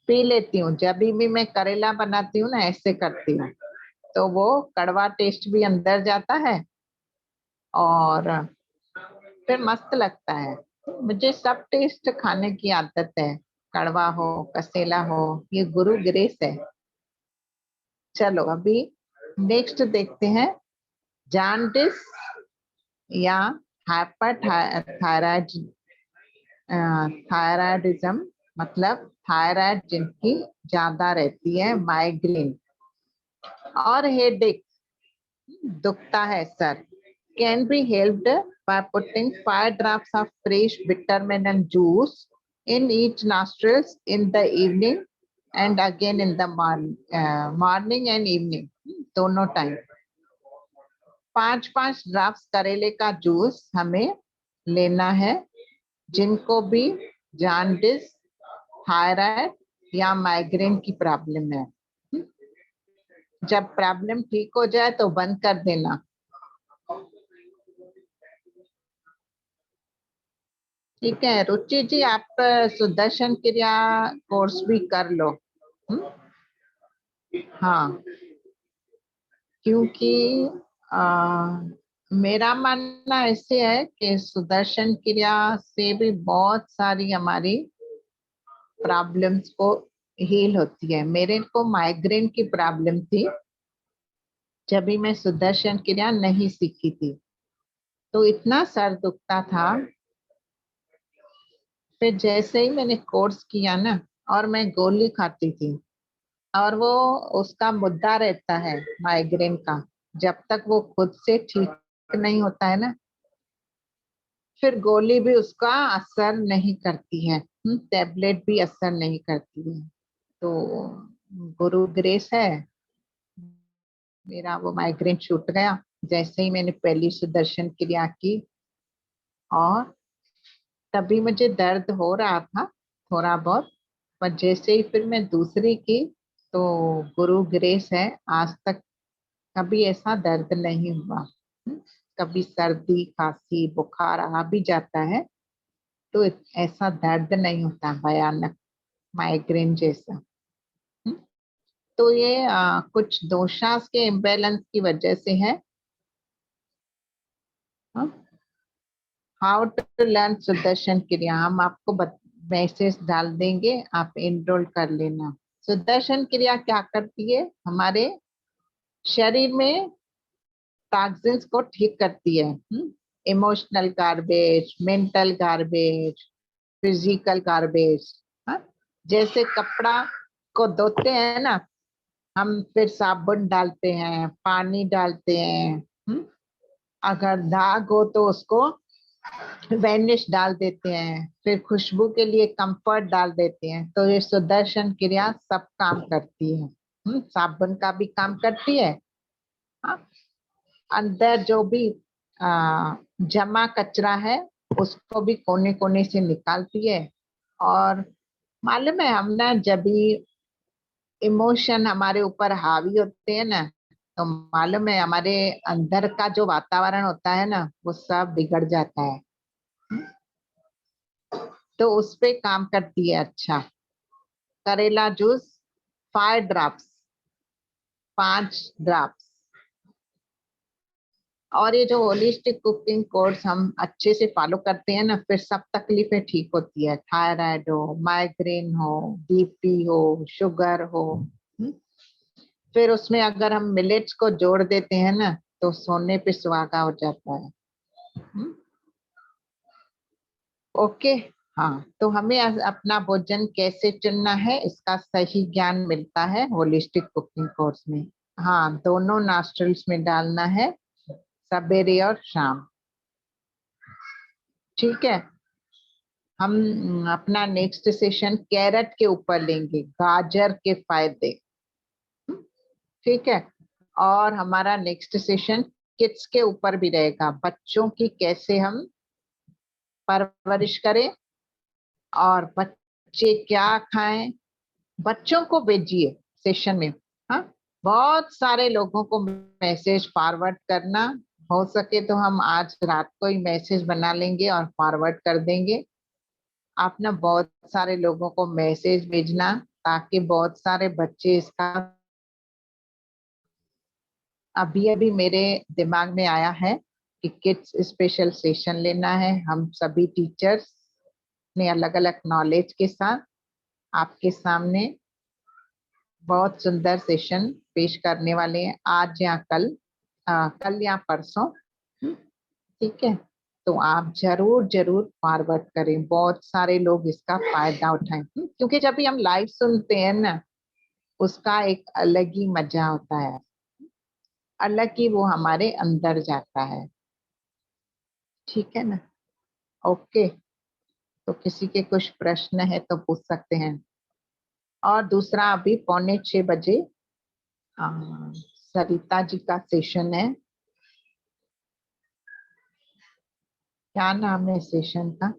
पी लेती हूँ। जब भी मैं करेला बनाती हूँ ना, ऐसे करती हूँ, तो वो कड़वा टेस्ट भी अंदर जाता है और फिर मस्त लगता है। मुझे सब टेस्ट खाने की आदत है, कड़वा हो कसेला हो, ये गुरु ग्रेस है। चलो अभी नेक्स्ट देखते हैं, जॉन्डिस या हाइपरथायराइड थायराइडिज्म, मतलब थायराइड जिनकी ज्यादा रहती है, माइग्रेन और हेडेक, दुखता है sir, can be helped by putting 5 drops of fresh bitter juice in each nostrils in the evening and again in the morning and evening, दोनों टाइम 5-5 ड्रॉप्स करेले का जूस हमें लेना है, जिनको भी जॉन्डिस, थायराइड या माइग्रेन की प्रॉब्लम है। जब प्रॉब्लम ठीक हो जाए तो बंद कर देना। ठीक है रुचि जी, आप सुदर्शन क्रिया कोर्स भी कर लो। हाँ, क्योंकि मेरा मानना ऐसे है कि सुदर्शन क्रिया से भी बहुत सारी हमारी प्रॉब्लम्स को हील होती है। मेरे को माइग्रेन की प्रॉब्लम थी, जब भी मैं सुदर्शन क्रिया नहीं सीखी थी, तो इतना सर दुखता था। फिर जैसे ही मैंने कोर्स किया ना, और मैं गोली खाती थी, और वो उसका मुद्दा रहता है माइग्रेन का, जब तक वो खुद से ठीक नहीं होता है ना, फिर गोली भी उसका असर नहीं करती है, टैबलेट भी असर नहीं करती है। तो गुरु ग्रेस है, मेरा वो माइग्रेन छूट गया जैसे ही मैंने पहली सुदर्शन क्रिया की। और तभी मुझे दर्द हो रहा था थोड़ा बहुत, पर जैसे ही फिर मैं दूसरी की, तो गुरु ग्रेस है, आज तक कभी ऐसा दर्द नहीं हुआ। कभी सर्दी खांसी बुखार आ भी जाता है, तो ऐसा दर्द नहीं होता भयानक माइग्रेन जैसा। तो ये कुछ दोषास के इम्बैलेंस की वजह से है। हाउ टू लर्न सुदर्शन क्रिया, हम आपको मैसेज डाल देंगे, आप एनरोल कर लेना। सुदर्शन क्रिया क्या करती है, हमारे शरीर में टॉक्सिन्स को ठीक करती है। Emotional garbage, mental garbage, physical garbage. जैसे कपड़ा को धोते हैं ना हम, फिर साबुन डालते हैं, पानी डालते हैं, अगर दाग हो तो उसको वेनिश डाल देते हैं, फिर खुशबू के लिए कंफर्ट डाल देते हैं। तो ये सुदर्शन क्रिया सब काम करती है। साबुन का भी काम करती है। अंदर जो भी जमा कचरा है उसको भी कोने कोने से निकालती है। और मालूम है, हम ना जब भी इमोशन हमारे ऊपर हावी होते हैं ना, तो मालूम है हमारे अंदर का जो वातावरण होता है ना, वो सब बिगड़ जाता है। तो उस पे काम करती है। अच्छा, करेला जूस 5 ड्रॉप्स, 5 ड्रॉप्स। और ये जो होलिस्टिक कुकिंग कोर्स हम अच्छे से फॉलो करते हैं ना, फिर सब तकलीफें ठीक होती है। थायराइड हो, माइग्रेन हो, बीपी हो, शुगर हो। फिर उसमें अगर हम मिलेट्स को जोड़ देते हैं ना, तो सोने पे सुहागा हो जाता है। ओके। हाँ, तो हमें अपना भोजन कैसे चुनना है इसका सही ज्ञान मिलता है होलिस्टिक कुकिंग कोर्स में। हाँ, दोनों नॉस्ट्रल्स में डालना है, सवेरे और शाम। ठीक है। हम अपना नेक्स्ट सेशन कैरेट के ऊपर लेंगे, गाजर के फायदे। ठीक है। और हमारा नेक्स्ट सेशन किड्स के ऊपर भी रहेगा, बच्चों की कैसे हम परवरिश करें और बच्चे क्या खाएं। बच्चों को भेजिए सेशन में। हाँ, बहुत सारे लोगों को मैसेज फॉरवर्ड करना। हो सके तो हम आज रात को ही मैसेज बना लेंगे और फॉरवर्ड कर देंगे। आप ना बहुत सारे लोगों को मैसेज भेजना, ताकि बहुत सारे बच्चे इसका। अभी अभी मेरे दिमाग में आया है कि किड्स स्पेशल सेशन लेना है। हम सभी टीचर्स ने अलग अलग नॉलेज के साथ आपके सामने बहुत सुंदर सेशन पेश करने वाले हैं, आज या कल, कल या परसों। ठीक है। तो आप जरूर जरूर फॉरवर्ड करें, बहुत सारे लोग इसका फायदा उठाएं। क्योंकि जब भी हम लाइव सुनते हैं ना, उसका एक अलग ही मजा होता है, अलग ही वो हमारे अंदर जाता है। ठीक है ना। ओके। तो किसी के कुछ प्रश्न है तो पूछ सकते हैं। और दूसरा, अभी 5:45 सरिता जी का सेशन है। क्या नाम है सेशन का?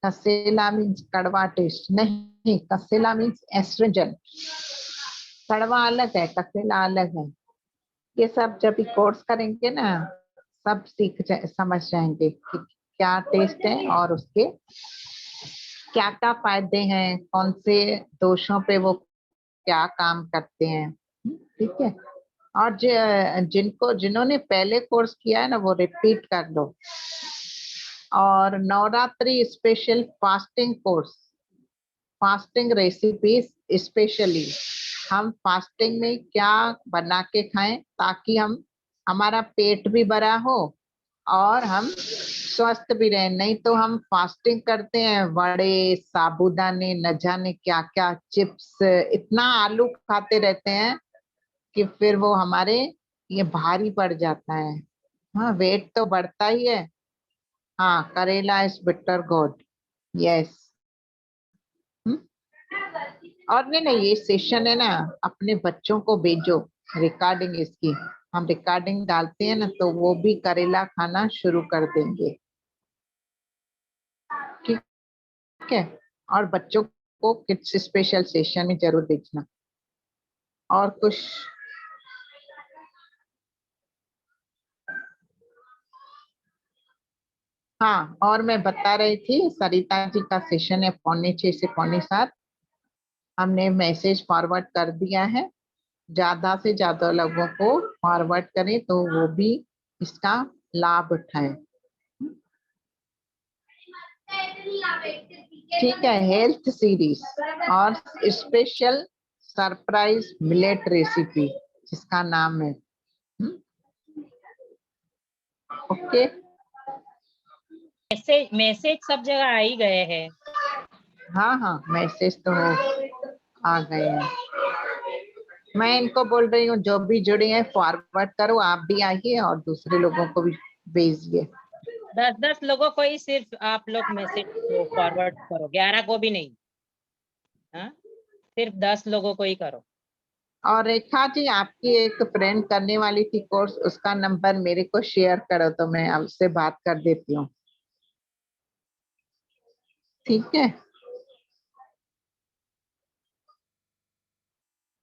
कसेला मीन्स कड़वा टेस्ट नहीं, कसेला मीन्स एस्ट्रिंजेंट। कड़वा अलग है, कसेला अलग है। ये सब जब भी कोर्स करेंगे ना, सब समझ जाएंगे कि क्या टेस्ट है और उसके क्या क्या फायदे हैं, कौन से दोषों पे वो क्या काम करते हैं। ठीक है। और जिन्होंने पहले कोर्स किया है ना, वो रिपीट कर लो। और Navratri special fasting course, fasting recipes specially, हम फास्टिंग में क्या बना के खाएं ताकि हमारा पेट भी भरा हो और हम स्वस्थ भी रहें। नहीं तो हम फास्टिंग करते हैं, वड़े, साबूदाने, न जाने क्या क्या, चिप्स, इतना आलू खाते रहते हैं कि फिर वो हमारे ये भारी पड़ जाता है। हाँ, वेट तो बढ़ता ही है। हाँ, करेला इज बिटर गुड। यस। और नहीं, ये सेशन है ना, अपने बच्चों को भेजो रिकॉर्डिंग इसकी। हम रिकॉर्डिंग डालते हैं ना, तो वो भी करेला खाना शुरू कर देंगे। ठीक है। और बच्चों को किड्स स्पेशल सेशन में जरूर भेजना। और कुछ? हाँ, और मैं बता रही थी, सरिता जी का सेशन है 6:45 से 6:45। हमने मैसेज फॉरवर्ड कर दिया है। ज्यादा से ज्यादा लोगों को फॉरवर्ड करें तो वो भी इसका लाभ उठाएं। ठीक है। हेल्थ सीरीज और स्पेशल सरप्राइज मिलेट रेसिपी जिसका नाम है। ओके। मैसेज मैसेज सब जगह आ ही गए हैं। हाँ हाँ, मैसेज तो आ गए हैं। मैं इनको बोल रही हूँ जो भी जुड़े हैं फॉरवर्ड करो, आप भी आइए और दूसरे लोगों को भी भेजिए। 10-10 लोगों को ही सिर्फ आप लोग मैसेज फॉरवर्ड करो, 11 को भी नहीं। हाँ, सिर्फ 10 लोगों को ही करो। और रेखा जी, आपकी एक फ्रेंड करने वाली थी कोर्स, उसका नंबर मेरे को शेयर करो तो मैं उससे बात कर देती हूँ। ठीक है।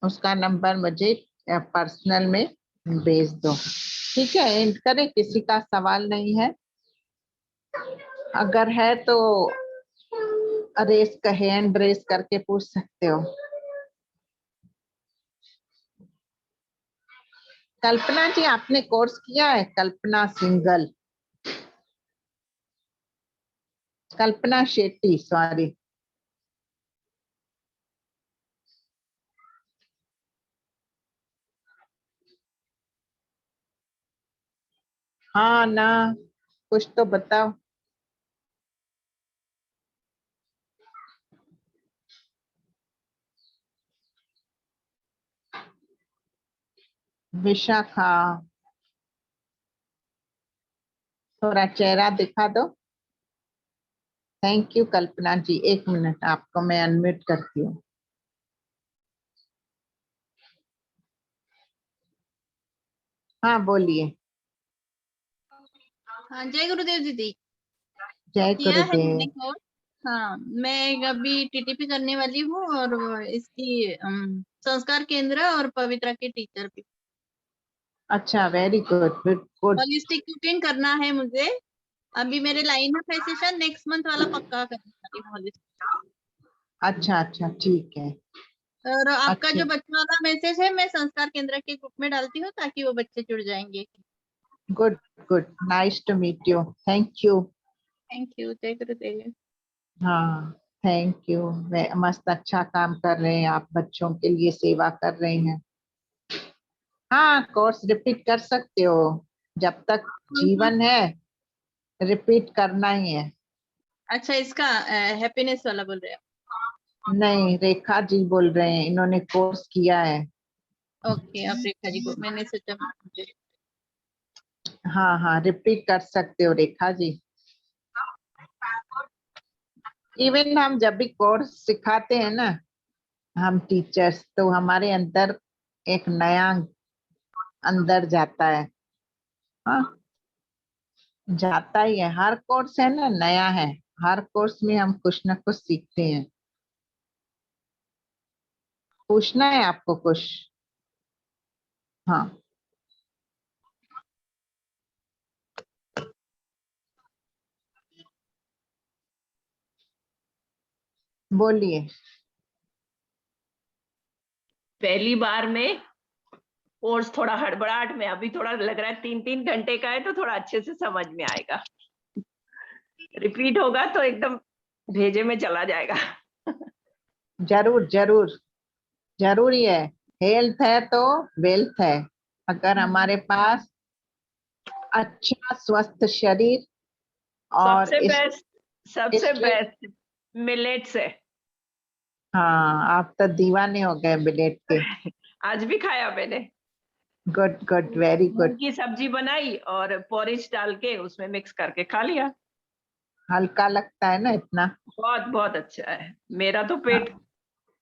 उसका नंबर मुझे पर्सनल में भेज दो। ठीक है। एंड करें, किसी का सवाल नहीं है? अगर है तो हैंड रेस करके पूछ सकते हो। कल्पना जी आपने कोर्स किया है? कल्पना सिंगल, कल्पना शेट्टी, सॉरी। हाँ ना, कुछ तो बताओ। विशाखा, थोड़ा चेहरा दिखा दो। Thank you Kalpana ji, 1 minute आपको मैं अनम्यूट करती हूँ। हाँ बोलिए। हाँ, जय गुरुदेव दीदी। जय किया है मैंने गुरुदेव। कोर्स। हाँ, मैं अभी टीटीपी करने वाली हूँ और इसकी संस्कार केंद्र और पवित्रा की टीचर भी। अच्छा, very good, good. Holistic cooking करना है मुझे। अभी मेरे लाइन अप है सेशन, नेक्स्ट मंथ वाला पक्का करने वाली हूँ holistic। अच्छा अच्छा, ठीक है। और आपका अच्छी, जो बच्चों वाला मैसेज है मैं संस्कार केंद्र के ग्रुप में डालती हूँ ताकि वो बच्चे जुड़ जाएंगे। Good good, nice to meet you, thank you. Thank you, जय गुरुदेव। हाँ, थैंक यू। मस्त अच्छा काम कर रहे हैं आप, बच्चों के लिए सेवा कर रहे हैं। हाँ, कोर्स रिपीट कर सकते हो, जब तक जीवन है रिपीट करना ही है। अच्छा, इसका हैप्पीनेस वाला बोल रहे नहीं, रेखा जी बोल रहे हैं, इन्होंने कोर्स किया है। हैं? ओके, आप रेखा जी को, मैंने सोचा मुझे। हाँ हाँ, रिपीट कर सकते हो रेखा जी। इवन हम जब भी कोर्स सिखाते हैं ना, हम टीचर्स, तो हमारे अंदर एक नया अंदर जाता है। हाँ, जाता ही है, हर कोर्स है ना नया है, हर कोर्स में हम कुछ ना कुछ सीखते हैं। पूछना है आपको कुछ? हाँ बोलिए। पहली बार में कोर्स थोड़ा हड़बड़ाहट में, अभी थोड़ा लग रहा है 3-3 घंटे का है तो थोड़ा अच्छे से समझ में आएगा। रिपीट होगा तो एकदम भेजे में चला जाएगा। जरूर जरूर, जरूरी है। हेल्थ है तो वेल्थ है। अगर हमारे पास अच्छा स्वस्थ शरीर और सबसे स्ट्रेस। बेस्ट मिलेट्स है। हाँ, आप तो दीवाने हो गए बिलेट के। आज भी खाया मैंने। गुड गुड, वेरी मूंग गुड। की सब्जी बनाई और पोरिज डाल के उसमें मिक्स करके खा लिया। हल्का लगता है ना इतना। बहुत बहुत अच्छा है, मेरा तो पेट हाँ,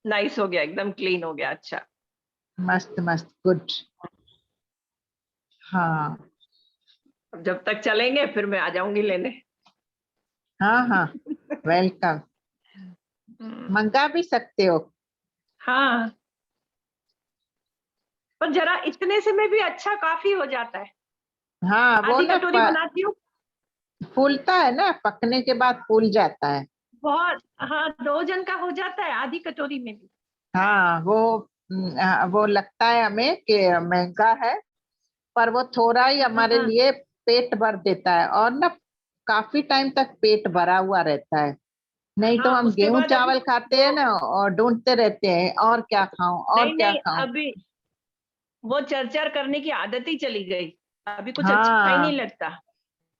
नाइस हो गया, एकदम क्लीन हो गया। अच्छा, मस्त मस्त, गुड। हाँ अब जब तक चलेंगे फिर मैं आ जाऊंगी लेने। हाँ हाँ, वेलकम। मंगा भी सकते हो। हाँ, पर जरा इतने से में भी अच्छा काफी हो जाता है। हाँ वो आधी ना कटोरी बनाती हूँ। फूलता है ना, पकने के बाद फूल जाता है। बहुत, हाँ 2 जन का हो जाता है आधी कटोरी में भी। हाँ वो लगता है हमें कि महंगा है, पर वो थोड़ा ही हमारे हाँ लिए पेट भर देता है, और ना काफी टाइम तक पेट भरा हुआ रहता है। नहीं तो हाँ, हम उसके गेहूं बाद अभी चावल खाते हैं वो, ना, और ढूंढते रहते हैं और क्या खाऊं और नहीं क्या नहीं, खाऊं। अभी वो चरचर करने की आदत ही चली गई। अभी कुछ अच्छा ही नहीं हाँ। लगता।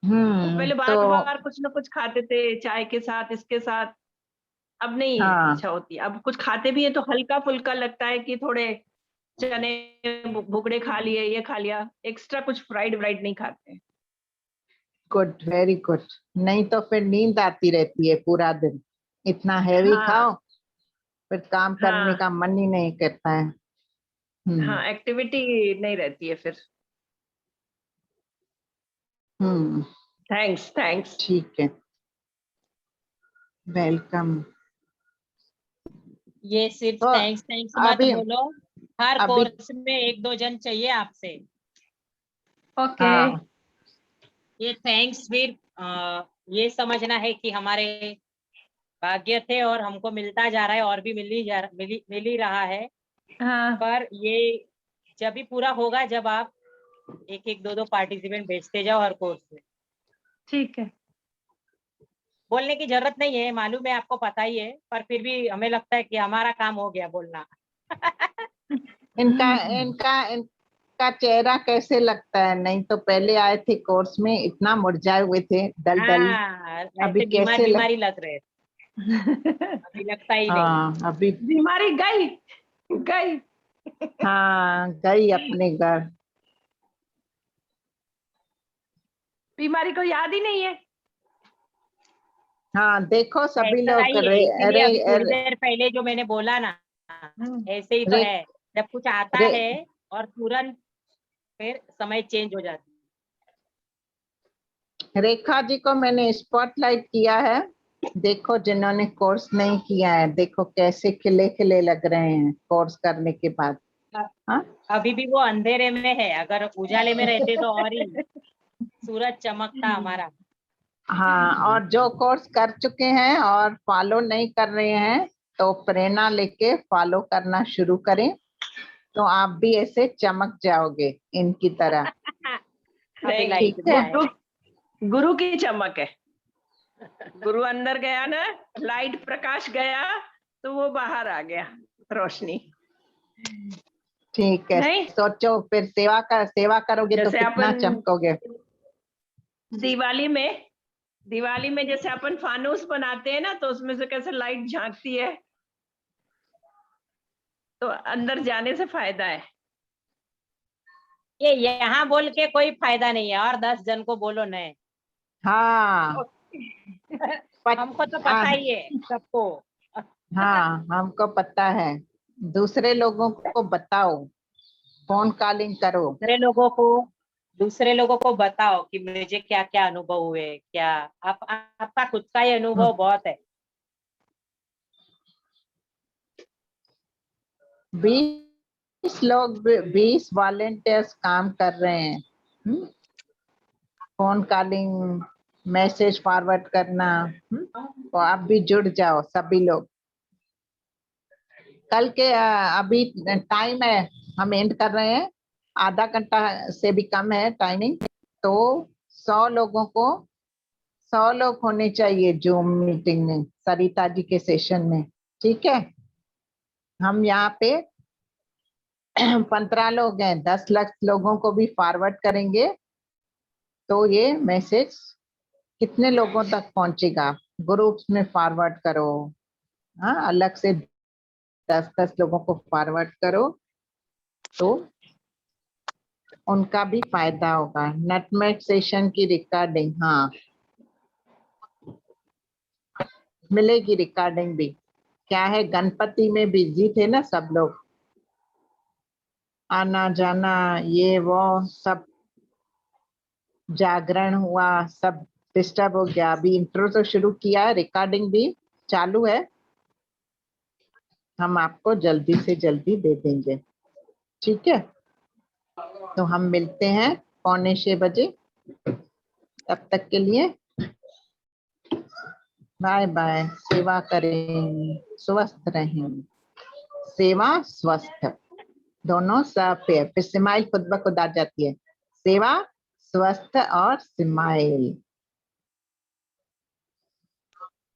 वो पहले तो बार बार कुछ ना कुछ खाते थे, चाय के साथ इसके साथ। अब नहीं हाँ इच्छा होती, अब कुछ खाते भी है तो हल्का फुल्का लगता है कि थोड़े चने भुगड़े खा लिए, ये खा लिया, एक्स्ट्रा कुछ फ्राइड व्राइड नहीं खाते। Good, very good. नहीं तो फिर नींद आती रहती है पूरा दिन, इतना हैवी हाँ खाओ, फिर काम करने हाँ का मन ही नहीं करता है। हाँ, एक्टिविटी नहीं रहती है फिर। हम्म, थैंक्स थैंक्स। ठीक है, वेलकम। ये सिर्फ तो थैंक्स थैंक्स मत अभी बोलो, हर अभी कोर्स में 1-2 जन चाहिए आपसे। ओके। हाँ ये थैंक्स फिर ये समझना है कि हमारे भाग्य थे और हमको मिलता जा रहा है, और भी मिल ही रहा है। हाँ पर ये जब भी पूरा होगा, जब आप एक एक दो दो पार्टिसिपेंट भेजते जाओ हर कोर्स में। ठीक है। बोलने की जरूरत नहीं है, मालूम है आपको, पता ही है, पर फिर भी हमें लगता है कि हमारा काम हो गया बोलना। इनका इनका इनका चेहरा कैसे लगता है? नहीं तो पहले आए थे कोर्स में इतना मुरझाए हुए थे, डल डल। हाँ, अभी ऐसे बीमार कैसे बीमारी लग रहे थे, अभी लगता ही नहीं। हाँ अभी बीमारी गई गई। हाँ गई अपने घर। बीमारी को याद ही नहीं है। हाँ देखो सभी ऐसा लोग ही है, इसीलिए अभी थोड़ी रे, देर पहले जो मैंने बोला ना, ऐसे ही तो रे, है, जब कुछ आता रे, है और तुरंत फिर समय चेंज हो जाता रेखा जी को मैंने स्पॉटलाइट किया है। देखो जिन्होंने कोर्स नहीं किया है, देखो कैसे खिले खिले लग रहे हैं कोर्स करने के बाद। है। हाँ अभी भी वो अंधेरे में है, अगर उजाले में रहते तो और ही सूरज चमकता हमारा। हाँ, और जो कोर्स कर चुके हैं और फॉलो नहीं कर रहे हैं तो प्रेरणा लेके फॉलो करना शुरू करें, तो आप भी ऐसे चमक जाओगे इनकी तरह। अभी नहीं, लाइट ठीक भी है। आया। गुरु की चमक है। गुरु अंदर गया ना, लाइट प्रकाश गया तो वो बाहर आ गया, रोशनी। ठीक है, नहीं, सोचो फिर सेवा करोगे तो जैसे कितना अपन चमकोगे। दिवाली में जैसे अपन फानूस बनाते हैं ना, तो उसमें से कैसे लाइट झांकती है, तो अंदर जाने से फायदा है। ये यहाँ बोल के कोई फायदा नहीं है, और 10 जन को बोलो नए। हाँ हमको तो पता ही है सबको। हाँ हमको पता है, दूसरे लोगों को बताओ, फोन कॉलिंग करो। दूसरे लोगों को बताओ कि मुझे क्या क्या अनुभव हुए, क्या आपका खुद का ही अनुभव बहुत है। 20 वॉलेंटियर्स काम कर रहे हैं। फोन कॉलिंग, मैसेज फॉरवर्ड करना। तो आप भी जुड़ जाओ सभी लोग। कल के अभी टाइम है, हम एंड कर रहे हैं, आधा घंटा से भी कम है टाइमिंग। तो 100 लोग होने चाहिए जूम मीटिंग में, सरिता जी के सेशन में। ठीक है, हम यहाँ पे 15 लोग हैं, 10 लाख लोगों को भी फॉरवर्ड करेंगे तो ये मैसेज कितने लोगों तक पहुंचेगा। ग्रुप्स में फॉरवर्ड करो, हाँ अलग से 10 लोगों को फॉरवर्ड करो तो उनका भी फायदा होगा। नेटमेट सेशन की रिकॉर्डिंग, हाँ मिलेगी रिकॉर्डिंग भी। क्या है, गणपति में बिजी थे ना सब लोग, आना जाना ये वो सब, जागरण हुआ, सब डिस्टर्ब हो गया। अभी इंट्रो तो शुरू किया है, रिकॉर्डिंग भी चालू है, हम आपको जल्दी से जल्दी दे देंगे। ठीक है, तो हम मिलते हैं 6:45 बजे, तब तक के लिए बाय बाय। सेवा करें, स्वस्थ रहें। सेवा स्वस्थ दोनों सब पे, फिर स्माइल खुद ब खुद आ जाती है। सेवा स्वस्थ और स्माइल।